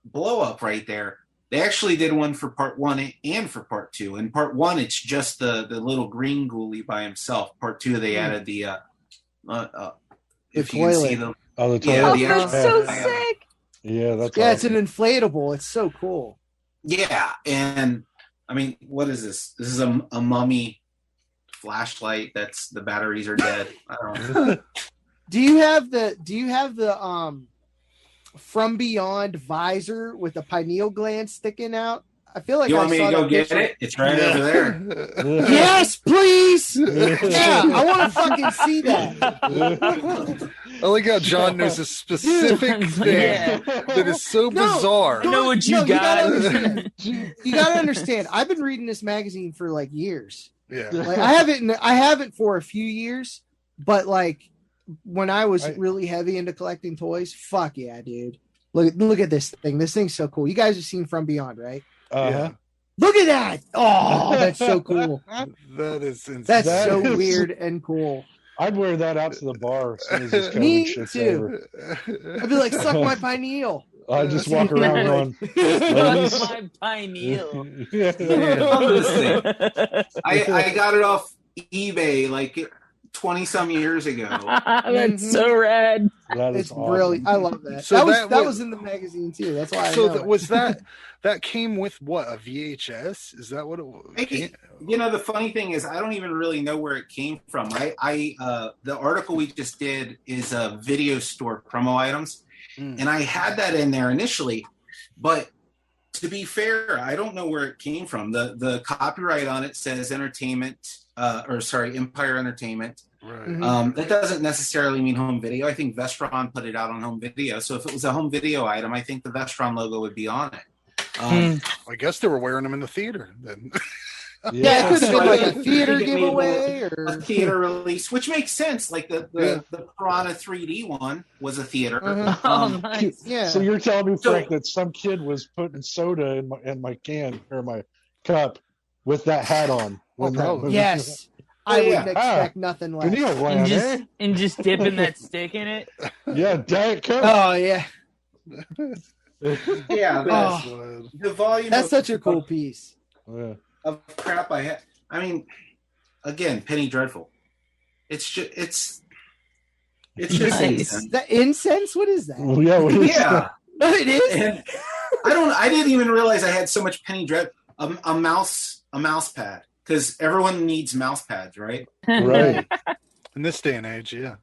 blow up right there. They actually did one for part 1 and for part 2. In part 1, it's just the little green ghoulie by himself. Part 2, they added the if you can see them. Oh, the toilet. Yeah, that's so sick. Yeah, that's awesome. It's an inflatable. It's so cool. Yeah, and I mean, what is this? This is a mummy flashlight. That's the batteries are dead. I don't know. Do you have the From Beyond visor with a pineal gland sticking out? I feel like you want I me saw to go that get picture. it? It's right over there. Yes, please. Yeah, I want to fucking see that. I like how John knows a specific thing that is so bizarre. I know what you got. You got to understand. I've been reading this magazine for like years. Yeah, like I haven't for a few years, but like when I was really heavy into collecting toys, fuck yeah, dude. Look at this thing. This thing's so cool. You guys have seen From Beyond, right? Yeah. Look at that. Oh, that's so cool. That is insane. That's so weird and cool. I'd wear that out to the bar as soon as this COVID Me shit's too. over. I'd be like, suck my pineal. I just walk around going, suck my pineal. I got it off eBay like 20-some years ago. That's so rad. It's awesome. Brilliant. I love that. So that was in the magazine too. That's why. That came with what, a VHS? Is that what it was? You know, the funny thing is, I don't even really know where it came from. The article we just did is a video store promo items, and I had that in there initially, but to be fair, I don't know where it came from. The copyright on it says Empire Entertainment. Right. That doesn't necessarily mean home video. I think Vestron put it out on home video. So if it was a home video item, I think the Vestron logo would be on it. I guess they were wearing them in the theater then. Yeah, it could have been like a theater giveaway or a theater release, which makes sense. Like the Piranha 3D one was a theater. Nice. Yeah. So you're telling me, Frank, that some kid was putting soda in my can or my cup with that hat on? Yes. I wouldn't expect nothing less. And just dipping that stick in it. Yeah, Diet Coke. Oh yeah. Yeah, the volume. That's such a cool piece. Yeah. Of crap I had. I mean, again, Penny Dreadful. It's just nice. incense. That incense? What is that? Well, yeah, No, it is. And I didn't even realize I had so much Penny Dread. A mouse pad, because everyone needs mouse pads, right? Right. In this day and age, yeah.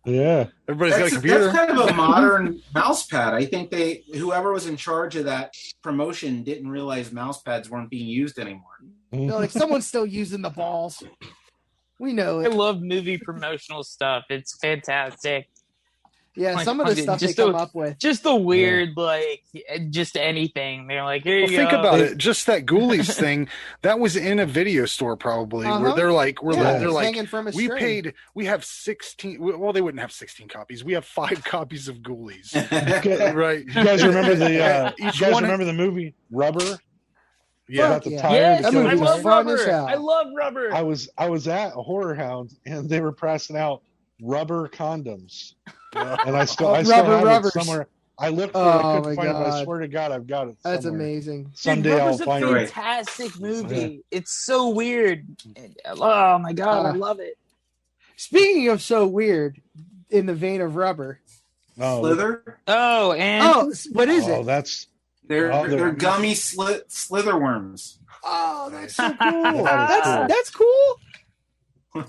Everybody's got a computer. That's kind of a modern mouse pad. I think whoever was in charge of that promotion didn't realize mouse pads weren't being used anymore. No, like someone's still using the balls. We know it. I love movie promotional stuff. It's fantastic. Yeah, some of the stuff they come up with. Just the weird, just anything. They're like, here you go. Think about it. Just that Ghoulies thing, that was in a video store probably, where they're like, hanging from a string. we have 16, well, they wouldn't have 16 copies. We have 5 copies of Ghoulies. Right. You guys remember remember the movie Rubber? Yeah. About the tires. That movie was fun as hell. I love Rubber. I was at a Horrorhound and they were passing out rubber condoms. And I still have it somewhere. I looked for it, I couldn't find it, but I swear to God, I've got it somewhere. That's amazing. Someday I'll find it. Rubber's a fantastic movie. It's so weird. Oh my God, I love it. Speaking of so weird, in the vein of Rubber. Slither? What is it? That's... They're gummy slither worms. Oh, that's so cool. That's cool.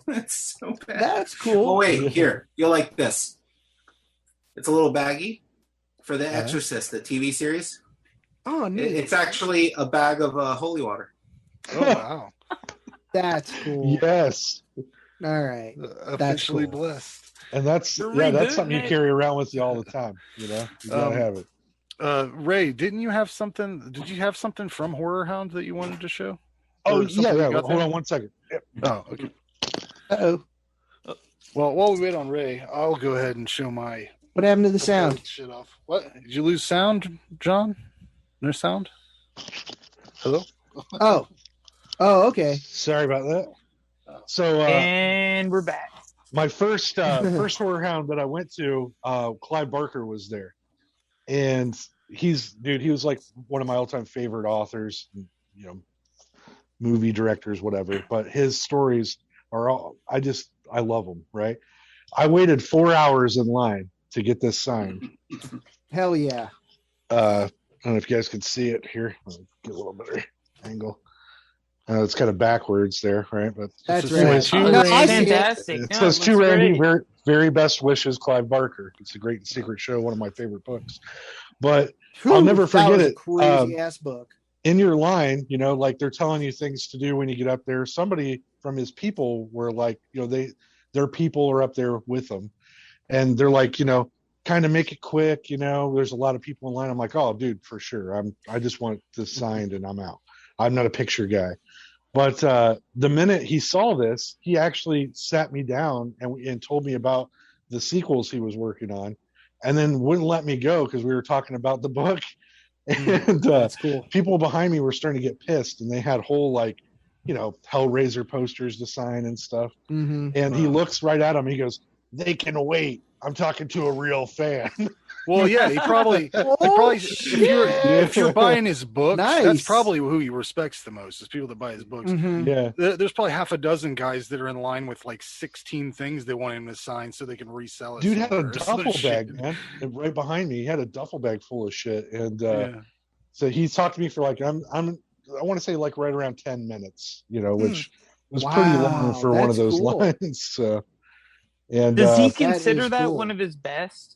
That's so bad. That's cool. Oh, wait, here. You'll like this. It's a little baggie for The Exorcist, the TV series. Oh, neat. It's actually a bag of holy water. Oh, wow. That's cool. Yes. All right. Officially blessed. And that's something you carry around with you all the time. You know, you gotta have it. Ray, didn't you have something? Did you have something from Horrorhound that you wanted to show? Oh, yeah. Hold on 1 second. Yep. Oh, okay. Uh-oh. Well, while we wait on Ray, I'll go ahead and show my... What happened to the sound? Shit off. What? Did you lose sound, John? No sound? Hello? Oh, okay. Sorry about that. So, and we're back. My first Horrorhound that I went to, Clive Barker was there. And he was like one of my all-time favorite authors, you know, movie directors, whatever. But his stories are all, I love them, right? I waited 4 hours in line to get this signed. Hell yeah. I don't know if you guys can see it here. I'll get a little better angle. It's kind of backwards there, right? But that's right. Fantastic. It says to Randy, very, very best wishes, Clive Barker. It's a great secret show, one of my favorite books. But I'll never forget it. Crazy ass book. In your line, you know, like they're telling you things to do when you get up there. Somebody from his people were like, you know, their people are up there with them, and they're like, you know, kind of make it quick. You know, there's a lot of people in line. I'm like, oh, dude, for sure. I just want this signed and I'm out. I'm not a picture guy. But the minute he saw this, he actually sat me down and told me about the sequels he was working on, and then wouldn't let me go because we were talking about the book. And that's cool. People behind me were starting to get pissed, and they had whole, like, you know, Hellraiser posters to sign and stuff. Mm-hmm. And he looks right at him. He goes, they can wait. I'm talking to a real fan. Well, yeah, he probably if you're buying his books, that's probably who he respects the most is people that buy his books. Mm-hmm. Yeah, there's probably half a dozen guys that are in line with like 16 things they want him to sign so they can resell it. Dude had a duffel bag, man, and right behind me. He had a duffel bag full of shit, and so he talked to me for like I want to say like right around 10 minutes, which was pretty long for one of those lines. So, and does he consider that one of his best?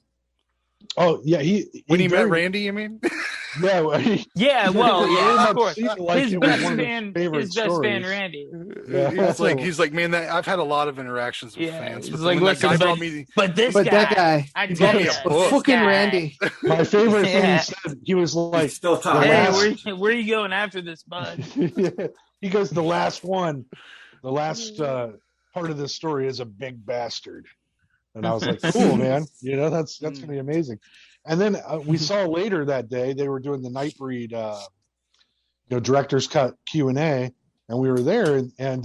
Oh yeah, when he met Randy, you mean? Yeah, of course. His best fan, Randy. Yeah. He's like, man, I've had a lot of interactions with fans. He's like, listen, but that guy, I tell you, fucking Randy. My favorite thing he said, he was like, still talking. Hey, where are you going after this, bud? He goes, the last one, the last part of this story is a big bastard. And I was like, cool, man. That's going to be amazing. And then we saw later that day, they were doing the Nightbreed, director's cut Q&A, and we were there. And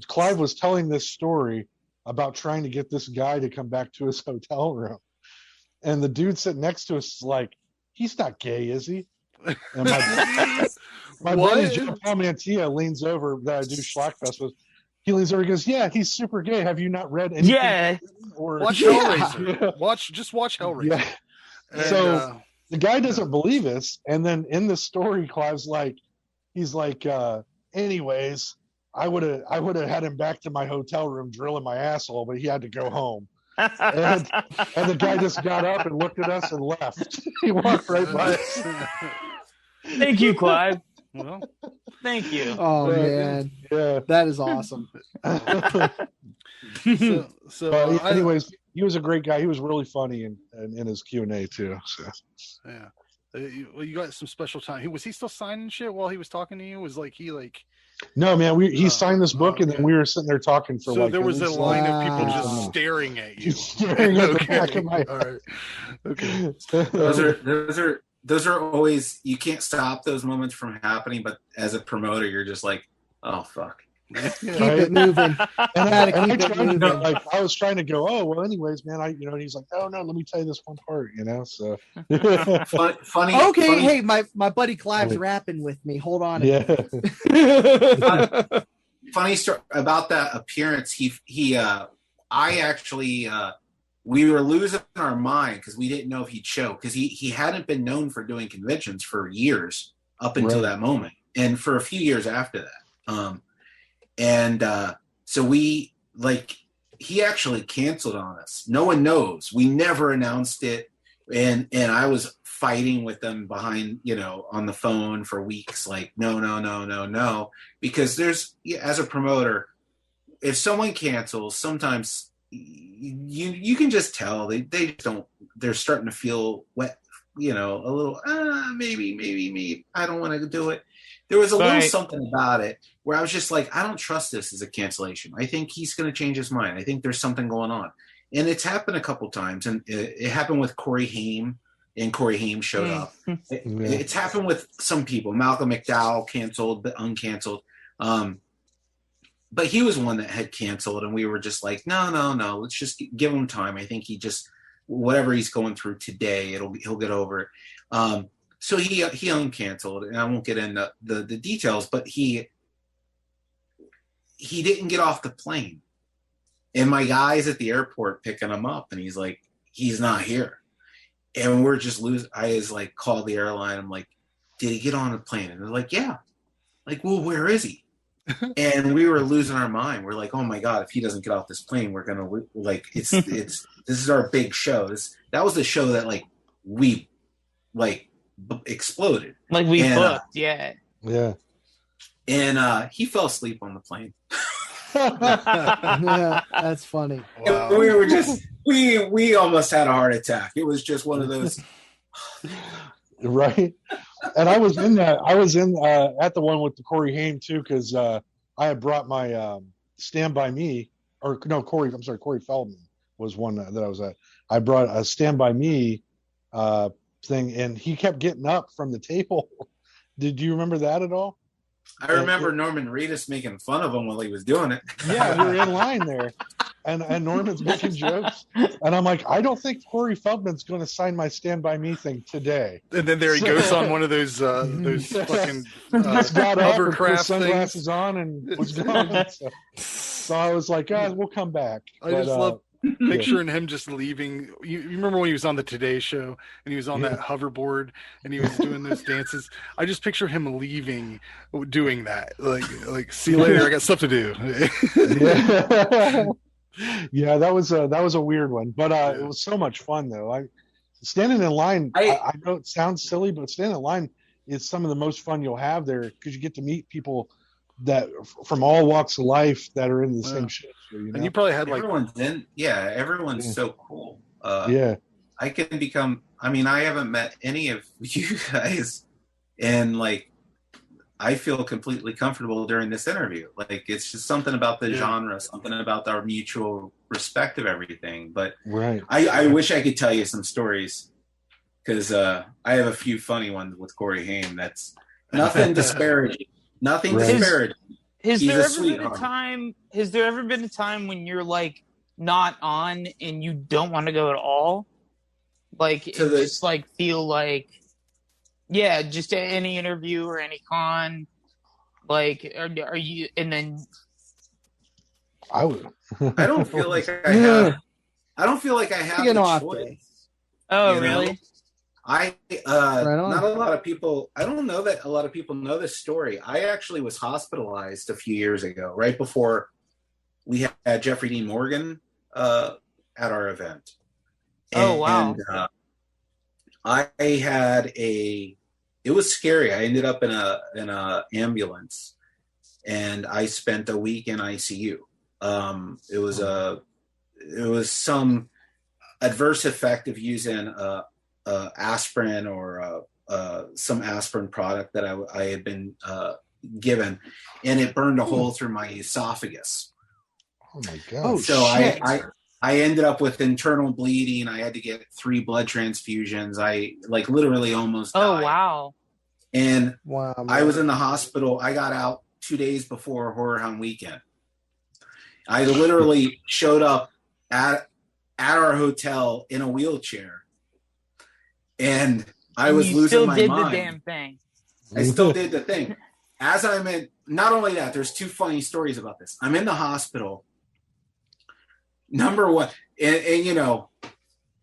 Clive was telling this story about trying to get this guy to come back to his hotel room. And the dude sitting next to us is like, he's not gay, is he? And my buddy Joe Palmantilla leans over that I do Schlockfest with. He leans over and goes, yeah, he's super gay. Have you not read anything? Yeah. Watch Hellraiser. Yeah. Watch Hellraiser. Yeah. And, so the guy doesn't believe us. And then in the story, Clive's like, anyways, I would have had him back to my hotel room drilling my asshole, but he had to go home. and the guy just got up and looked at us and left. He walked right by us. Thank you, Clive. Well, thank you. Oh man, yeah, that is awesome. Anyways, he was a great guy. He was really funny in his Q&A too. So yeah, you got some special time. Was he still signing shit while he was talking to you? Was he No, man. He signed this book, and then we were sitting there talking for so there was a line of people just staring at you. Staring at the back of my head. All right. Okay. Those are always, you can't stop those moments from happening, but as a promoter, you're just like, oh, fuck. Keep it moving. I was trying to go, oh, well, anyways, man, and he's like, oh, no, let me tell you this one part, so. Funny. Okay, funny. Hey, my buddy Clive's rapping with me. Hold on. Yeah. Funny story about that appearance. I actually, we were losing our mind because we didn't know if he'd show, because he hadn't been known for doing conventions for years up until that moment, and for a few years after that. So we he actually canceled on us. No one knows. We never announced it, and I was fighting with them behind, on the phone for weeks. Like, no, because as a promoter, if someone cancels, sometimes you can just tell they don't, they're starting to feel wet, a little, maybe I don't want to do it. There was a little something about it where I was just like, I don't trust this as a cancellation. I think he's going to change his mind. I think there's something going on. And it's happened a couple times. And it happened with Corey Haim, and Corey Haim showed up. It's happened with some people. Malcolm McDowell canceled, but uncanceled. But he was one that had canceled, and we were just like, no, let's just give him time. I think he just, whatever he's going through today, he'll get over it. So he uncanceled, and I won't get into the details, but he didn't get off the plane. And my guy's at the airport picking him up, and he's like, he's not here. And we're just losing. I was like, call the airline. I'm like, did he get on the plane? And they're like, yeah. Like, well, where is he? And we were losing our mind. We're like, oh my God, if he doesn't get off this plane, we're going to this is our big show. That was the show that we exploded. Like we booked. Yeah. And he fell asleep on the plane. Yeah, that's funny. Wow. We were just, we almost had a heart attack. It was just one of those. Right. And I was in at the one with the Corey Haim too, because I had brought my Stand By Me, Corey Feldman was one that I was at. I brought a Stand By Me thing, and he kept getting up from the table. Did you remember that at all? I remember Norman Reedus making fun of him while he was doing it. Yeah, we were in line there. and Norman's making jokes, and I'm like, I don't think Corey Feldman's going to sign my Stand By Me thing today. And then there he goes on one of those fucking hovercraft sunglasses on and was gone. So I was like, we'll come back. I just love picturing him just leaving. You remember when he was on the Today Show and he was on that hoverboard and he was doing those dances? I just picture him leaving, doing that. Like see you later. I got stuff to do. Yeah, that was a weird one, but it was so much fun though. Standing in line, I know it sounds silly, but standing in line is some of the most fun you'll have there because you get to meet people that from all walks of life that are in the same shit. You know? And you probably had everyone's so cool. I can become. I mean, I haven't met any of you guys, and like, I feel completely comfortable during this interview. Like, it's just something about the genre, something about our mutual respect of everything. But I wish I could tell you some stories because I have a few funny ones with Corey Haim. That's nothing disparaging. Nothing disparaging. Has there ever been a time when you're like not on and you don't want to go at all? Like, just like feel like. Yeah, just any interview or any con, like, are you? And then I would. I don't feel like I have. I don't feel like I have a choice. Oh, really? Not a lot of people. I don't know that a lot of people know this story. I actually was hospitalized a few years ago, right before we had Jeffrey Dean Morgan at our event. Oh, wow. And, I had it was scary. I ended up in a ambulance and I spent a week in ICU. It was some adverse effect of using aspirin or some aspirin product that I had been given, and it burned a hole through my esophagus. Oh my God. So I ended up with internal bleeding. I had to get 3 blood transfusions. I like literally almost died. Oh, wow. And I was in the hospital. I got out 2 days before Horrorhound weekend. I literally showed up at our hotel in a wheelchair. And I was losing my mind. You still did the damn thing. I still did the thing. As I'm in, not only that, there's 2 funny stories about this. I'm in the hospital. Number one, and you know,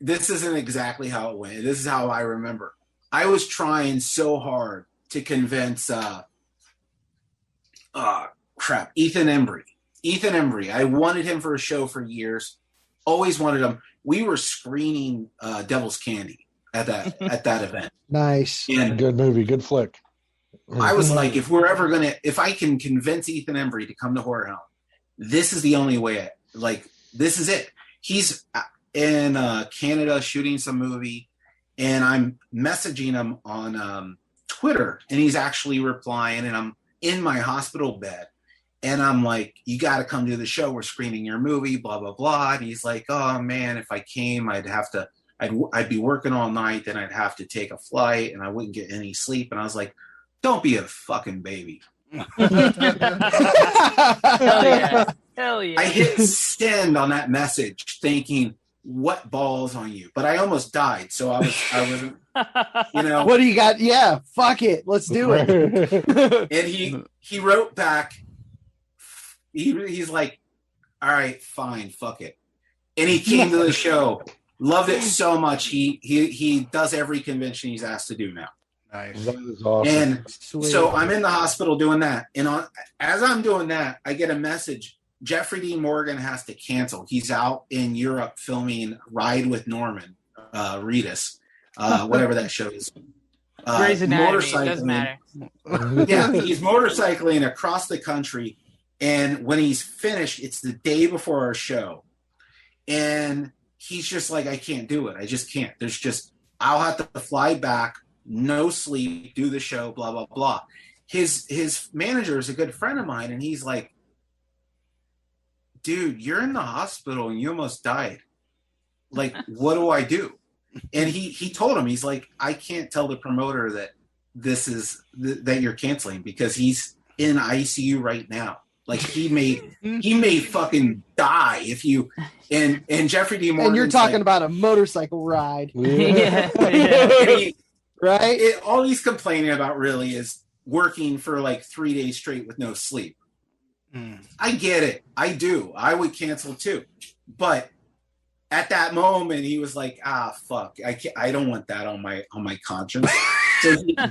this isn't exactly how it went. This is how I remember. I was trying so hard to convince Ethan Embry. Ethan Embry. I wanted him for a show for years. Always wanted him. We were screening Devil's Candy at that event. Nice. And good movie, good flick. I was like, if I can convince Ethan Embry to come to Horrorhound, this is the only way. This is it. He's in Canada shooting some movie, and I'm messaging him on Twitter, and he's actually replying, and I'm in my hospital bed, and I'm like, you got to come to the show. We're screening your movie, blah, blah, blah. And he's like, oh, man, if I came, I'd be working all night, then I'd have to take a flight, and I wouldn't get any sleep. And I was like, don't be a fucking baby. Hell yeah. Hell yeah. I hit send on that message thinking, what balls on you? But I almost died. So I wasn't, you know. What do you got? Yeah, fuck it. Let's do it. And he wrote back, he's like, all right, fine, fuck it. And he came to the show. Loved it so much. He does every convention he's asked to do now. Nice. That is awesome. And so I'm in the hospital doing that. And as I'm doing that, I get a message. Jeffrey Dean Morgan has to cancel. He's out in Europe filming Ride with Norman Reedus, whatever that show is. Grey's Anatomy, it doesn't matter. Yeah, he's motorcycling across the country. And when he's finished, it's the day before our show. And he's just like, I can't do it. I just can't. I'll have to fly back, no sleep, do the show, blah, blah, blah. His manager is a good friend of mine. And he's like, dude, you're in the hospital and you almost died. Like, what do I do? And he told him, he's like, I can't tell the promoter that this is that you're canceling because he's in ICU right now. Like he may fucking die if you and Jeffrey D. Morgan. And you're talking about a motorcycle ride. Yeah. Right? All he's complaining about really is working for like 3 days straight with no sleep. I get it. I do. I would cancel too. But at that moment, he was like, fuck. I don't want that on my conscience. So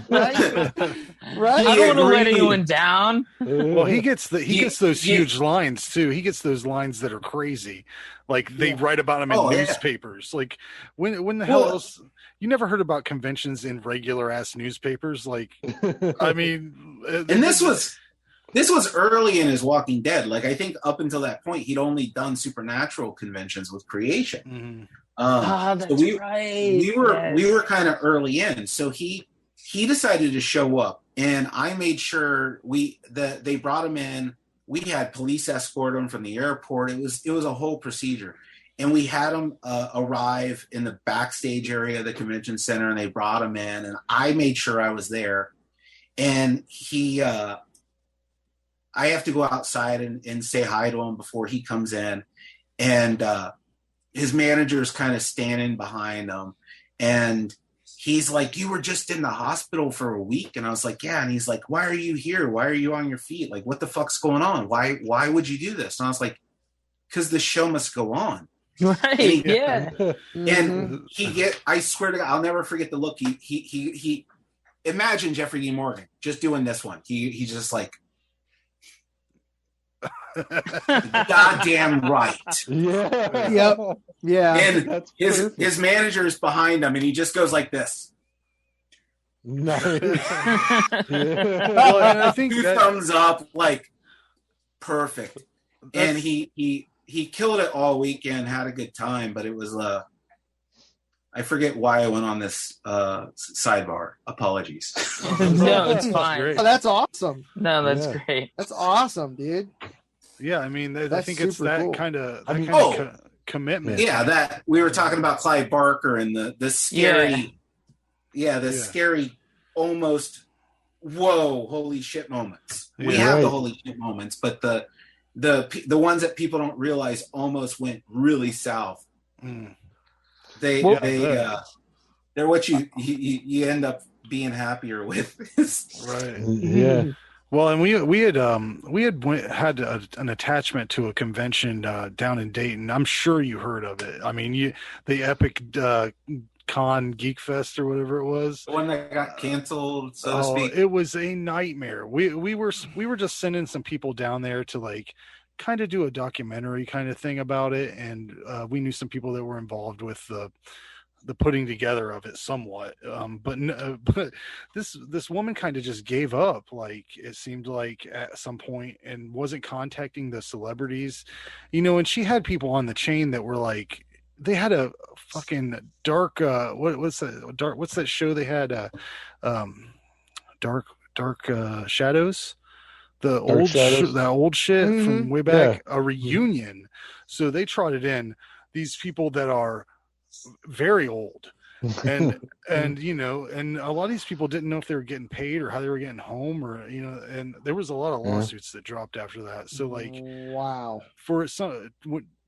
right? I don't want to let anyone down. Well, he gets those huge lines too. He gets those lines that are crazy, like they write about him in newspapers. Like when the hell else? You never heard about conventions in regular ass newspapers? Like, I mean, and this was early in his Walking Dead. Like I think up until that point, he'd only done supernatural conventions with Creation. That's so right. We were kind of early in, so he decided to show up, and I made sure they brought him in. We had police escort him from the airport. It was a whole procedure, and we had him arrive in the backstage area of the convention center, and they brought him in, and I made sure I was there, and he. I have to go outside and say hi to him before he comes in, and his manager's kind of standing behind him, and he's like, "You were just in the hospital for a week," and I was like, "Yeah," and he's like, "Why are you here? Why are you on your feet? Like, what the fuck's going on? Why would you do this?" And I was like, "Because the show must go on." Right? And I swear to God, I'll never forget the look. He imagine Jeffrey D. Morgan just doing this one. He's just like. Goddamn right. Yep. Yeah. And his manager is behind him, and he just goes like this. Nice. Well, and I think thumbs up, like perfect. And he killed it all weekend, had a good time, but it was I forget why I went on this sidebar. Apologies. No, it's fine. Oh, that's awesome. No, that's great. That's awesome, dude. Yeah, I mean, I think it's that cool. kind of commitment. Yeah, that we were talking about Clive Barker and the scary, scary, almost whoa, holy shit moments. We have the holy shit moments, but the ones that people don't realize almost went really south. They're what you end up being happier with. Right. Yeah. Well, and we had an attachment to a convention down in Dayton. I'm sure you heard of it. I mean, the Epic Con Geek Fest or whatever it was. The one that got canceled, so to speak. It was a nightmare. We were just sending some people down there to like kind of do a documentary kind of thing about it, and we knew some people that were involved with the putting together of it somewhat, but this woman kind of just gave up, like it seemed like at some point, and wasn't contacting the celebrities, and she had people on the chain that were like, they had a fucking dark what's that show they had, dark shadows, that old shit from way back, a reunion. So they trotted in these people that are very old, and and a lot of these people didn't know if they were getting paid or how they were getting home, or and there was a lot of lawsuits that dropped after that. So like, wow, for some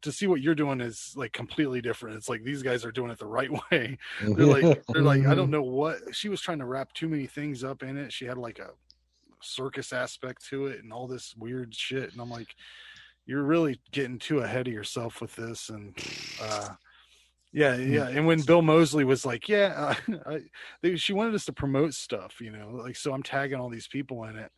to see what you're doing is like completely different. It's like these guys are doing it the right way. They're like I don't know what she was trying to wrap too many things up in it. She had like a circus aspect to it and all this weird shit, and I'm like, you're really getting too ahead of yourself with this. And yeah. And when Bill Moseley was like, she wanted us to promote stuff, like, so I'm tagging all these people in it.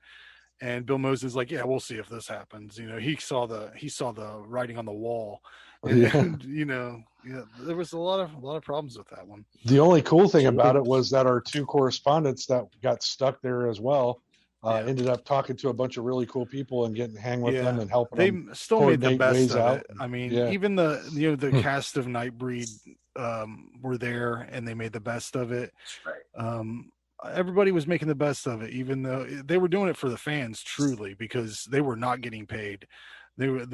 And Bill Moseley's like, yeah, we'll see if this happens. He saw the writing on the wall. And, there was a lot of problems with that one. The only cool thing about it was that our two correspondents that got stuck there as well ended up talking to a bunch of really cool people and getting to hang with them and helping them. They still made the best of out. it. I mean, even the cast of Nightbreed were there, and they made the best of it. Everybody was making the best of it, even though they were doing it for the fans, truly, because they were not getting paid. They were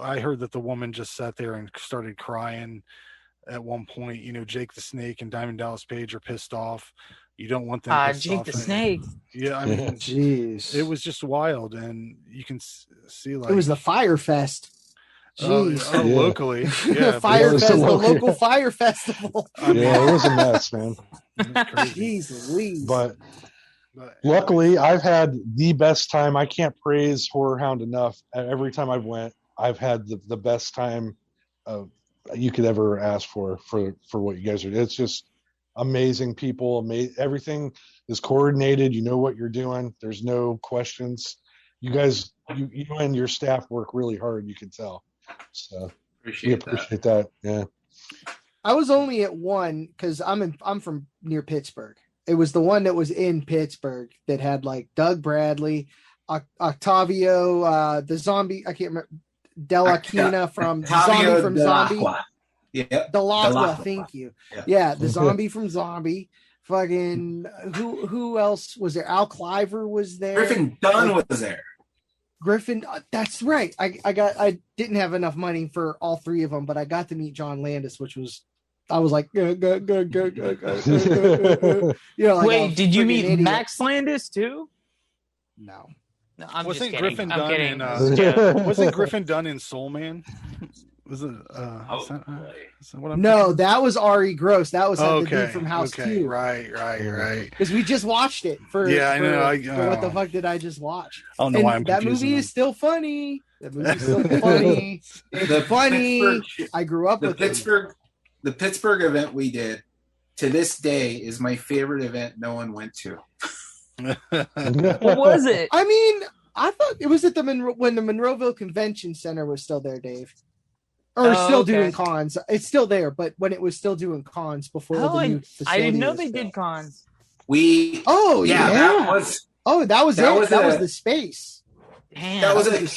I heard that the woman just sat there and started crying at one point. Jake the Snake and Diamond Dallas Page are pissed off. you don't want them. Jake the Snake. Yeah, I mean, jeez, it was just wild, and you can see like it was the Fire Fest. Jeez. Locally, yeah, Fire Fest, the local Fire Festival. Yeah, it was a mess, man. Jeez Louise. But luckily, I've had the best time. I can't praise Horrorhound enough. Every time I've went, I've had the best time you could ever ask for what you guys are. It's just amazing people. Everything is coordinated. You know what you're doing. There's no questions. You guys, you and your staff work really hard. You can tell. So we appreciate that. Yeah. I was only at one because I'm from near Pittsburgh. It was the one that was in Pittsburgh that had like Doug Bradley, Octavio, the zombie. I can't remember. Dell'Aquila from Zombie from Zombie. Yeah. Dell'Aqua, thank you. Yeah, the zombie from Zombie. Fucking who else was there? Al Cliver was there. Griffin Dunn was there. Griffin, that's right. I didn't have enough money for all three of them, but I got to meet John Landis, which was I was like, go. Like wait, did you meet idiot. Max Landis too? No, I'm wasn't just Griffin kidding. Dunn in wasn't Griffin Dunn in Soul Man? Was it? Is that what I'm no, that was Ari Gross. That was the dude from House 2. Right. Because we just watched it for. Yeah, I know. What the fuck did I just watch? I don't know why I'm that movie is still funny. That movie's still funny. It's funny. I grew up with Pittsburgh. The Pittsburgh event we did to this day is my favorite event no one went to. What was it? I mean, I thought it was at when the Monroeville Convention Center was still there, Dave. Or still doing cons. It's still there, but when it was still doing cons before the new facility. I didn't know they did cons. That was the space. Damn, that was a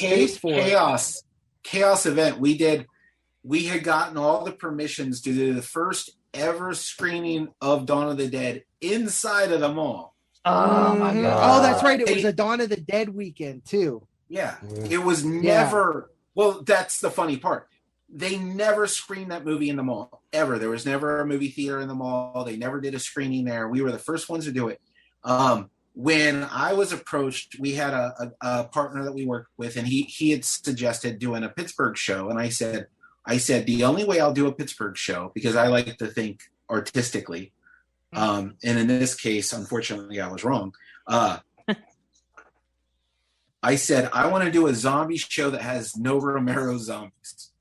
chaos event. We had gotten all the permissions to do the first ever screening of Dawn of the Dead inside of the mall. Oh my god! Oh, that's right. It was a Dawn of the Dead weekend too. Yeah, it was never. Well, that's the funny part. They never screened that movie in the mall ever. There was never a movie theater in the mall. They never did a screening there. We were the first ones to do it. When I was approached, we had a partner that we worked with, and he had suggested doing a Pittsburgh show, and I said, the only way I'll do a Pittsburgh show, because I like to think artistically, and in this case, unfortunately, I was wrong. I said, I want to do a zombie show that has no Romero zombies.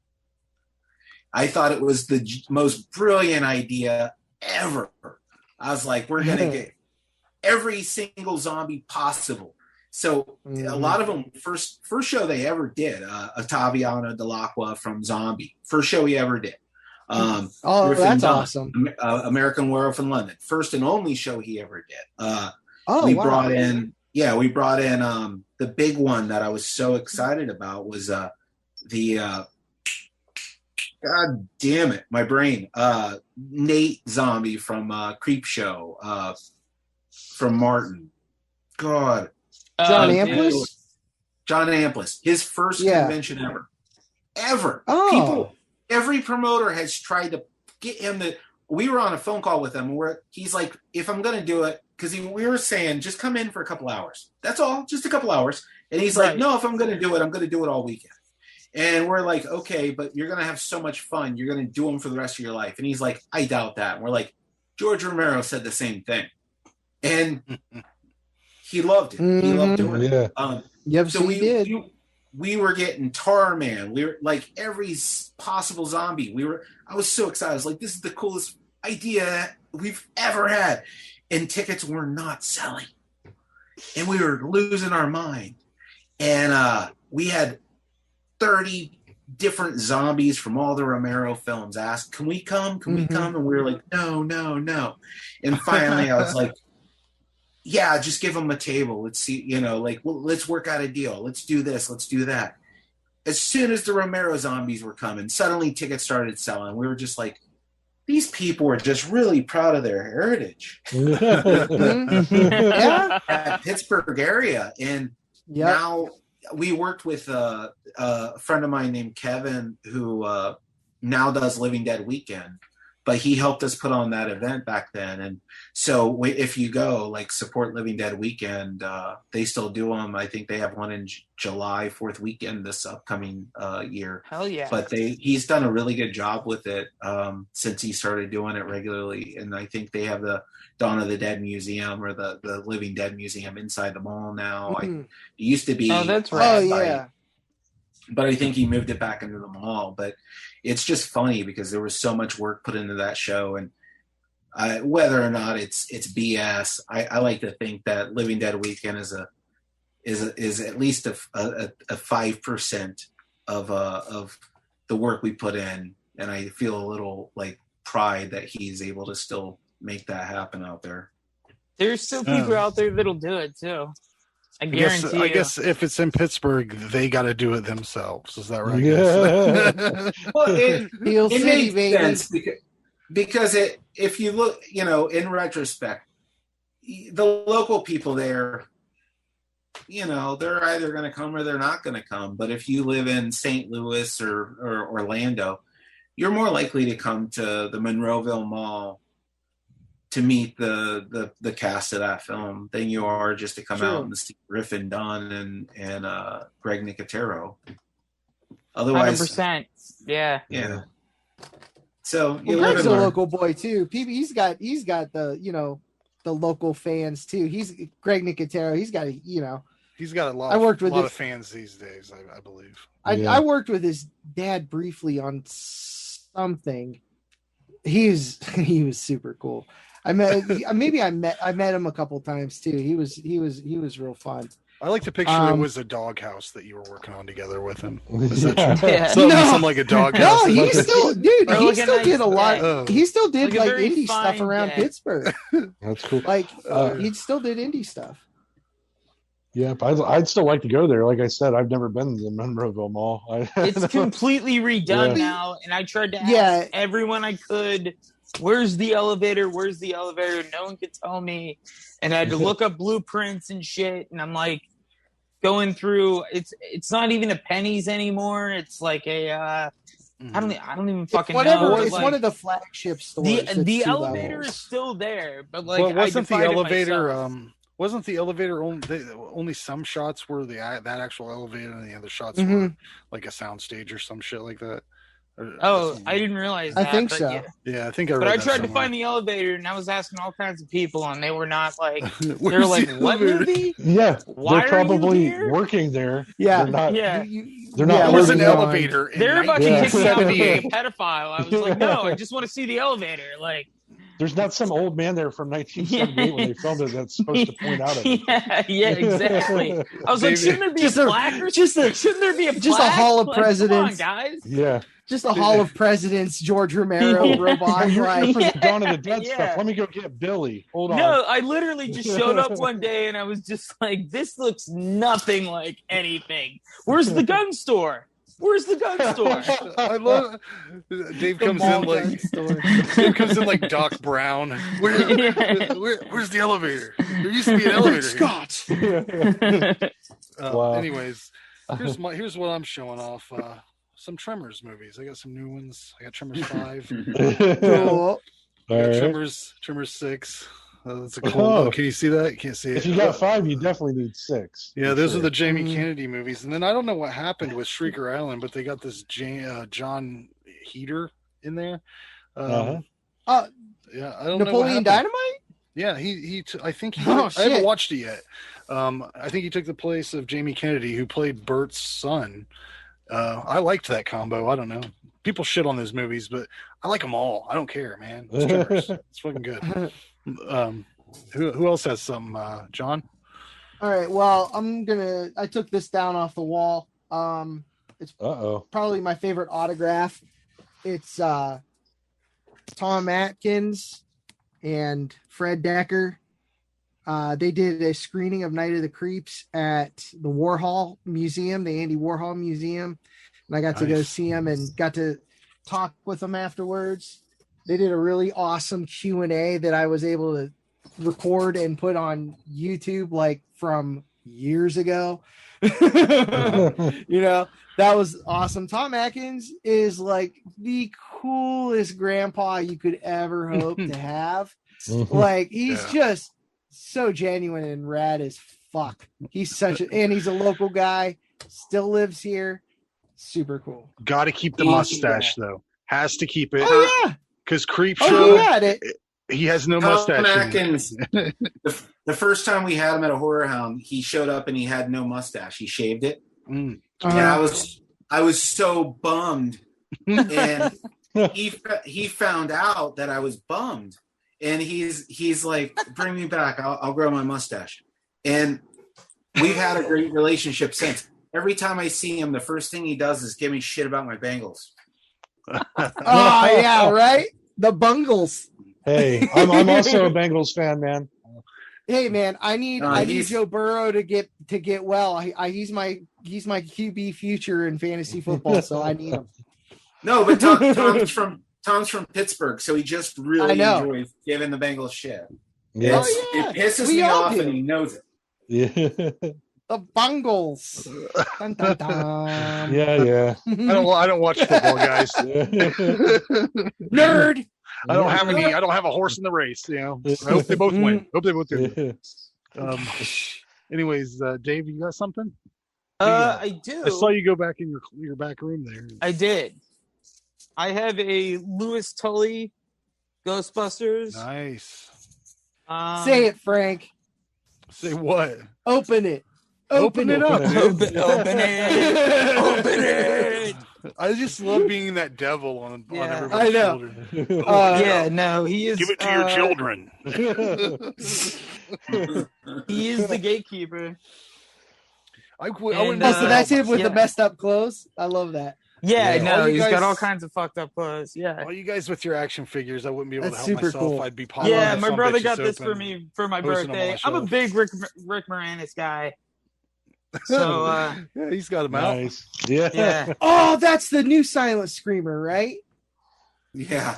I thought it was the most brilliant idea ever. I was like, we're going to get every single zombie possible. So a lot of them, first show they ever did, Ottaviano Dell'Aqua from Zombie. First show he ever did. That's awesome. American Werewolf in London. First and only show he ever did. We brought in the big one that I was so excited about was God damn it, my brain. Nate Zombie from Creepshow, from Martin. God. John Amplis? John Amplis. His first convention ever. Oh. Every promoter has tried to get him to. We were on a phone call with him where he's like, if I'm going to do it, because we were saying, just come in for a couple hours. That's all, just a couple hours. And he's like, no, if I'm going to do it, I'm going to do it all weekend. And we're like, okay, but you're going to have so much fun. You're going to do them for the rest of your life. And he's like, I doubt that. And we're like, George Romero said the same thing. And he loved it. He loved doing it. We were getting Tar Man. We were like every possible zombie. I was so excited. I was like, this is the coolest idea we've ever had. And tickets were not selling. And we were losing our mind. And we had 30 different zombies from all the Romero films asked, can we come? Can we come? And we were like, no. And finally I was like, yeah, just give them a table. Let's see, let's work out a deal. Let's do this. Let's do that. As soon as the Romero zombies were coming, suddenly tickets started selling. We were just like, these people are just really proud of their heritage. That Pittsburgh area. And now we worked with a friend of mine named Kevin, who now does Living Dead Weekend. but he helped us put on that event back then. And so if you go, like, support Living Dead Weekend, they still do them. I think they have one in July, 4th weekend this upcoming year. Hell yeah. But he's done a really good job with it since he started doing it regularly. And I think they have the Dawn of the Dead Museum or the Living Dead Museum inside the mall now. It used to be. Oh, that's right. Oh, yeah. But I think he moved it back into the mall. But it's just funny because there was so much work put into that show. And whether or not it's BS, I like to think that Living Dead Weekend is at least a 5% of the work we put in. And I feel a little like pride that he's able to still make that happen out there. There's still people out there that'll do it too. I guarantee I guess if it's in Pittsburgh, they got to do it themselves. Is that right? Yeah. Well, it makes sense because if you look, in retrospect, the local people there, they're either going to come or they're not going to come. But if you live in St. Louis or Orlando, you're more likely to come to the Monroeville Mall to meet the cast of that film than you are just to come out and see Griffin Dunn and Greg Nicotero. Otherwise, 100%. Yeah. So Greg's a local boy too. He's got the the local fans too. He's Greg Nicotero. He's got he's got a lot of fans these days, I believe. I worked with his dad briefly on something. He was super cool. I met him a couple times too. He was real fun. I like to picture it was a doghouse that you were working on together with him. Is that true? Yeah. Something like a doghouse. No, he still did a lot. He still did like indie stuff around Pittsburgh. That's cool. Like he still did indie stuff. Yeah, but I'd still like to go there. Like I said, I've never been to the Monroeville Mall. It's completely redone now, and I tried to ask everyone I could, where's the elevator? Where's the elevator? No one could tell me, and I had to look up blueprints and shit. And I'm like going through. It's not even a Penny's anymore. It's like a I don't even fucking know. It's one of the flagship stores. The elevator is still there, but like wasn't the elevator? Wasn't the elevator only some shots were that actual elevator, and the other shots were like a soundstage or some shit like that? I didn't realize that. I think so. Yeah, I think I read But I that tried somewhere. to find the elevator, and I was asking all kinds of people, and they were not like, they were like, what movie? Yeah, Why they're probably are you here? working there. Yeah. They're not, Yeah. They're not. There was an elevator. They're about to kick me out for being 1978. a pedophile. I was like, no, I just want to see the elevator. Like, there's not some old man there from 1978 when they filmed it that's supposed to point out at it. Yeah, exactly. I was like, shouldn't there be a plaque or shouldn't there be a plaque? Just a Hall of Like, Presidents. Come on, guys. Yeah. Just a Hall of Presidents, George Romero robot. Like, Dawn of the Dead stuff. Let me go get Billy. Hold on. No, I literally just showed up one day and I was just like, this looks nothing like anything. Where's the gun store? Where's the gun store? I love Dave comes in like Doc Brown. Where's the elevator? There used to be an elevator. Scott. Wow. Anyways, here's what I'm showing off. Some Tremors movies. I got some new ones. I got Tremors 5. Cool. I got Tremors 6. That's a cool. Can you see that? You can't see it. If you got 5, you definitely need 6. Yeah, those are the Jamie Kennedy movies. And then I don't know what happened with Shrieker Island, but they got this John Heater in there. Yeah, I don't know. Napoleon Dynamite? Yeah, I think I haven't watched it yet. I think he took the place of Jamie Kennedy, who played Bert's son. I liked that combo. I don't know. People shit on those movies, but I like them all. I don't care, man. It's Tremors. It's fucking good. Who else has some? John? All right. Well, I took this down off the wall. It's probably my favorite autograph. It's Tom Atkins and Fred Decker. They did a screening of Night of the Creeps at the Warhol Museum, the Andy Warhol Museum. And I got to go see them and got to talk with them afterwards. They did a really awesome Q&A that I was able to record and put on YouTube like from years ago. You know, that was awesome. Tom Atkins is like the coolest grandpa you could ever hope to have. Like, he's just so genuine and rad as fuck. He's and he's a local guy, still lives here. Super cool. Got to keep the mustache though. Has to keep it. Oh yeah, because Creepshow. He has no mustache. Atkins, the first time we had him at a Horrorhound, he showed up and he had no mustache. He shaved it, and I was so bummed. And he found out that I was bummed, and he's like, "Bring me back. I'll grow my mustache." And we've had a great relationship since. Every time I see him, the first thing he does is give me shit about my Bengals. Oh yeah, right. The Bungles. Hey, I'm also a Bengals fan, man. Hey man, I need Joe Burrow to get well. He's my QB future in fantasy football, so I need him. No, but Tom's from Pittsburgh, so he just really enjoys giving the Bengals shit. Yes. It pisses me off, and he knows it. Yeah. The Bungles. Dun, dun, dun. Yeah. I don't watch football, guys. Nerd. I don't have a horse in the race. You know, I hope they both win. Hope they both do. Anyways, Dave, you got something? I do. I saw you go back in your back room there. I did. I have a Louis Tully Ghostbusters. Nice. Say it, Frank. Say what? Open it. Open it up, dude. Open it. Open it. I just love being that devil on everybody's I know. children. He is. Give it to your children. He is the gatekeeper. So that's him with the messed up clothes. I love that. Yeah, no, he's got all kinds of fucked up clothes. Yeah. All you guys with your action figures, I wouldn't be able to help super myself. cool. I'd be popping. Yeah, my brother got this for me for my birthday. I'm a big Rick Moranis guy. So yeah, he's got them out. Nice. Yeah. Oh, that's the new Silent Screamer, right? Yeah.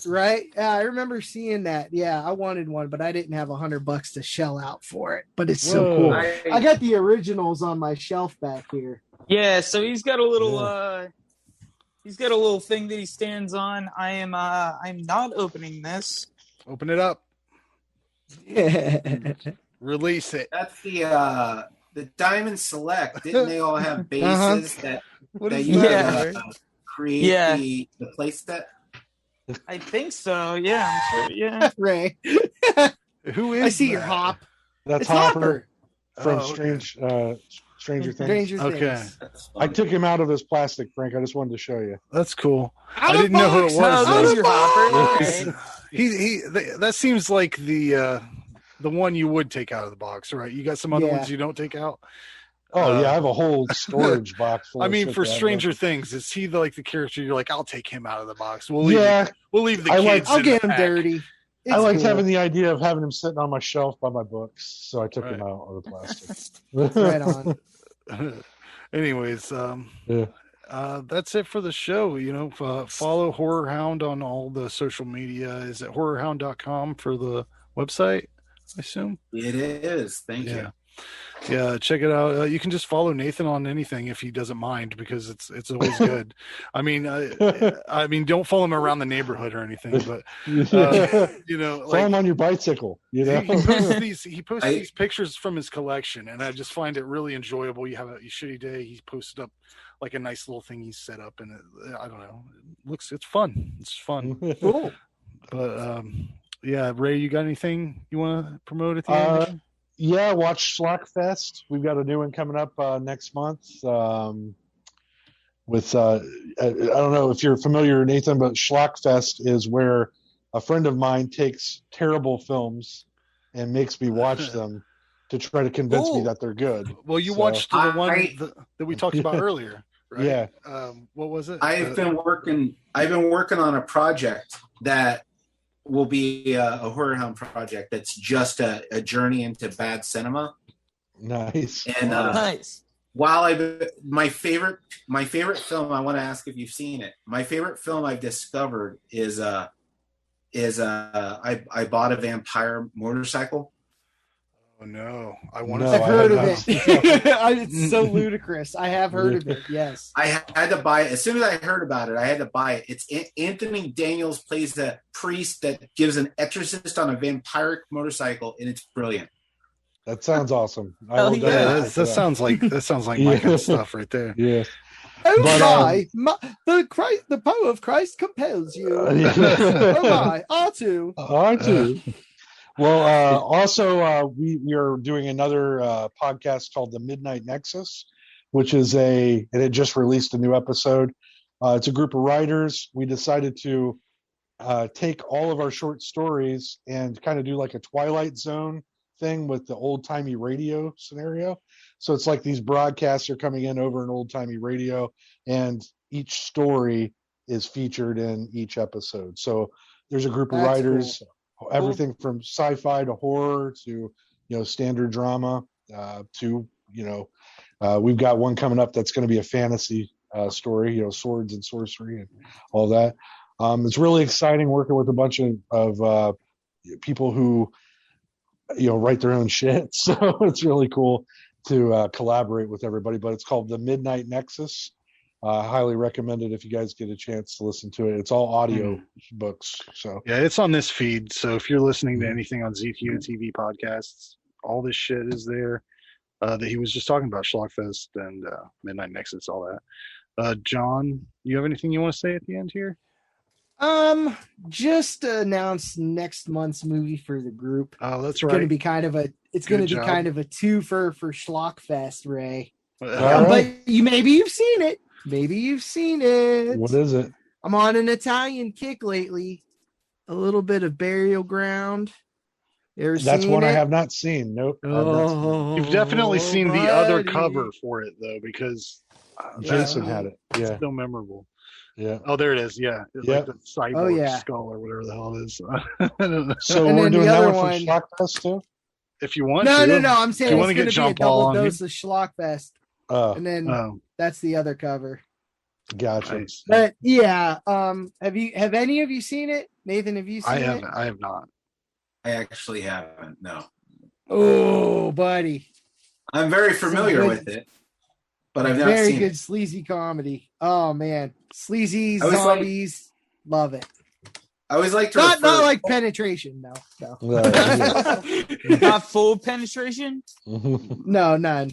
Right? Yeah, I remember seeing that. Yeah, I wanted one, but I didn't have $100 to shell out for it. But it's so cool. I got the originals on my shelf back here. Yeah, so he's got a little thing that he stands on. I'm not opening this. Open it up. Release it. That's the Diamond Select. Didn't they all have bases that you create the play set? I think so. Yeah, I'm sure. Yeah. Ray. Who is I see your Hop. That's it's Hopper from okay. Stranger Things. Stranger Things. Okay. I took him out of his plastic, Frank. I just wanted to show you. That's cool. I didn't know who it was. Those your Hopper. That seems like the one you would take out of the box, right? You got some other ones you don't take out. Oh yeah, I have a whole storage box full. I mean, for Stranger Things, is he the character you're like, I'll take him out of the box. We'll leave the kids. I'll get him dirty. I liked having the idea of having him sitting on my shelf by my books, so I took him out of the plastic. Right on. Anyways, that's it for the show. You know, follow Horrorhound on all the social media. Is it horrorhound.com for the website? I assume it is. Thank you. Yeah, check it out. You can just follow Nathan on anything if he doesn't mind, because it's always good. I mean, don't follow him around the neighborhood or anything, but follow him on your bicycle. You know, he posts these pictures from his collection, and I just find it really enjoyable. You have a shitty day, he posted up like a nice little thing he's set up, and I don't know, it's fun. It's fun. Cool. But yeah, Ray, you got anything you want to promote at the end? Yeah, watch Schlockfest. We've got a new one coming up next month. With I don't know if you're familiar, Nathan, but Schlockfest is where a friend of mine takes terrible films and makes me watch them to try to convince me that they're good. Well, you watched the one that we talked about earlier, right? Yeah. What was it? I've been working on a project that will be a Horrorhound project that's just a journey into bad cinema. Nice. And nice. While my favorite film, I want to ask if you've seen it. My favorite film I've discovered is I bought a vampire motorcycle. Oh no, I want to. I've heard of it. It's so ludicrous. I have heard of it. Yes, I had to buy it as soon as I heard about it. I had to buy it. It's Anthony Daniels plays the priest that gives an exorcist on a vampiric motorcycle, and it's brilliant. That sounds awesome. That sounds like my kind of stuff right there. Yeah. Oh the power of Christ compels you. Oh my, R2. Well, also we are doing another podcast called The Midnight Nexus, which is it had just released a new episode. It's a group of writers. We decided to take all of our short stories and kind of do like a Twilight Zone thing with the old-timey radio scenario. So it's like these broadcasts are coming in over an old-timey radio, and each story is featured in each episode. So there's a group of writers, everything from sci-fi to horror to standard drama to we've got one coming up that's going to be a fantasy story, swords and sorcery and all that. It's really exciting working with a bunch of people who write their own shit. So it's really cool to collaborate with everybody. But it's called The Midnight Nexus. Highly recommend it if you guys get a chance to listen to it. It's all audio books. So yeah, it's on this feed. So if you're listening to anything on ZTO TV podcasts, all this shit is there that he was just talking about, Schlockfest and Midnight Nexus, all that. John, you have anything you want to say at the end here? Just announced next month's movie for the group. Oh, that's it's right. Going to be kind of a twofer for Schlockfest, Ray. Right. But maybe you've seen it. What is it? I'm on an Italian kick lately. A little bit of Burial Ground. That's one I have not seen. Nope. You've definitely seen the other cover for it though, because Jason had it. Yeah. It's so memorable. Yeah. Oh, there it is. Yeah. It's like the cyborg skull or whatever the hell it is. I don't know. So we're doing that one for Schlockfest too? If you want No. if I'm saying you it's want to going get to be a Jean-Paul double on dose of Schlockfest. And then that's the other cover. Gotcha. Nice. But yeah, have any of you seen it? Nathan, have you seen it? I have not. I actually haven't. No. Oh, buddy. I'm very familiar with it, but I've not very seen good it. sleazy comedy. Oh man, sleazy zombies, love it. I always like to not like penetration, no. Not full penetration. No, none.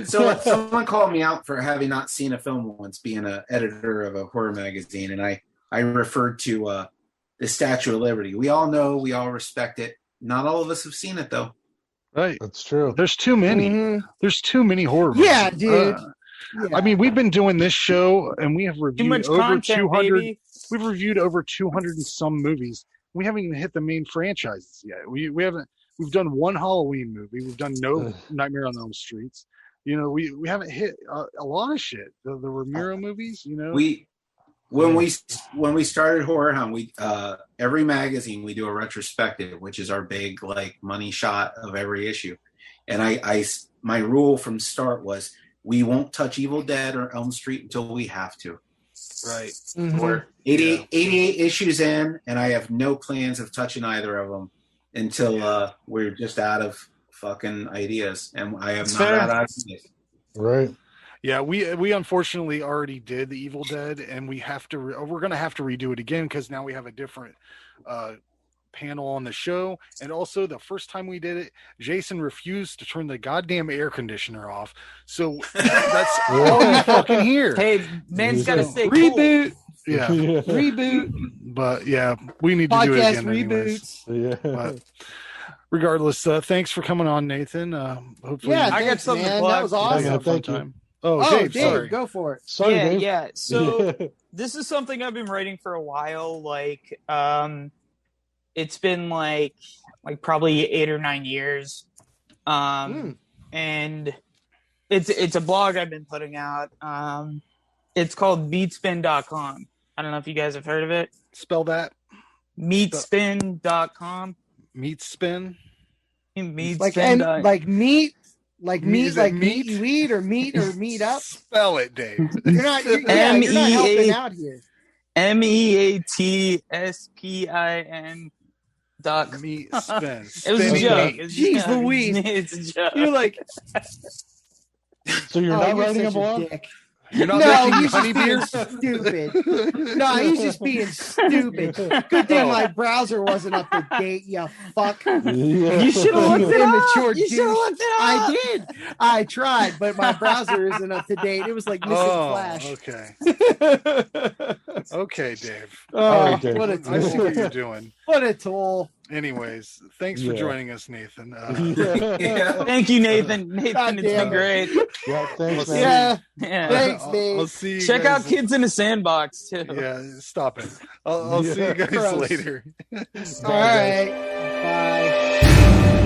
So someone called me out for having not seen a film once, being an editor of a horror magazine, and I referred to the Statue of Liberty. We all know, we all respect it. Not all of us have seen it though. Right. That's true. There's too many. Mm-hmm. There's too many horror movies. Yeah, dude. I mean, we've been doing this show and we have reviewed over content, 200. baby. We've reviewed over 200 and some movies. We haven't even hit the main franchises yet. We haven't. We've done one Halloween movie. We've done no Nightmare on Elm Streets. We haven't hit a lot of shit. The Romero movies. When we started Horrorhound, we every magazine we do a retrospective, which is our big money shot of every issue. And I my rule from start was we won't touch Evil Dead or Elm Street until we have to. Right. Mm-hmm. We're 88 issues in, and I have no plans of touching either of them until we're just out of fucking ideas, and I have not had ideas. Right. Yeah, we unfortunately already did the Evil Dead, and we have to. We're gonna have to redo it again because now we have a different panel on the show, and also the first time we did it, Jason refused to turn the goddamn air conditioner off. So that's all you fucking hear. Hey, man's got to stay reboot. Cool. Yeah, reboot. But yeah, we need to podcast do it again. Reboots. Anyways. But regardless, thanks for coming on, Nathan. Hopefully, I got something to plug. That was awesome. Thank you. Oh, Dave, sorry. Go for it. Sorry, Dave. Yeah. So this is something I've been writing for a while. It's been like probably 8 or 9 years. And it's a blog I've been putting out. It's called meatspin.com. I don't know if you guys have heard of it. Spell that. Meatspin.com. Meatspin. Meatspin. Like meat. Like meat, like meat you eat, or meat up. Spell it, Dave. You're not helping out here. MEATSPIN.com. Duck. Me spin. It was a joke. Jeez Louise. It's a joke. You're like, so you're not writing a blog? You're not making honey beer? Stupid. No, he's just being stupid. Good thing my browser wasn't up to date, you fuck. You should have looked it up. You should have looked it up. I did. I tried, but my browser isn't up to date. It was like missing Flash. Okay. Okay, Dave. Oh, Dave. what a tool. I see what you're doing. What a tool. Anyways, thanks for joining us, Nathan. Thank you, Nathan. Nathan, it's been great. Yeah, thanks, man. Yeah. Thanks, Dave. I'll see you Check guys. out Kids in a Sandbox, too. Yeah, stop it. I'll see you guys Gross. later. All right. Bye.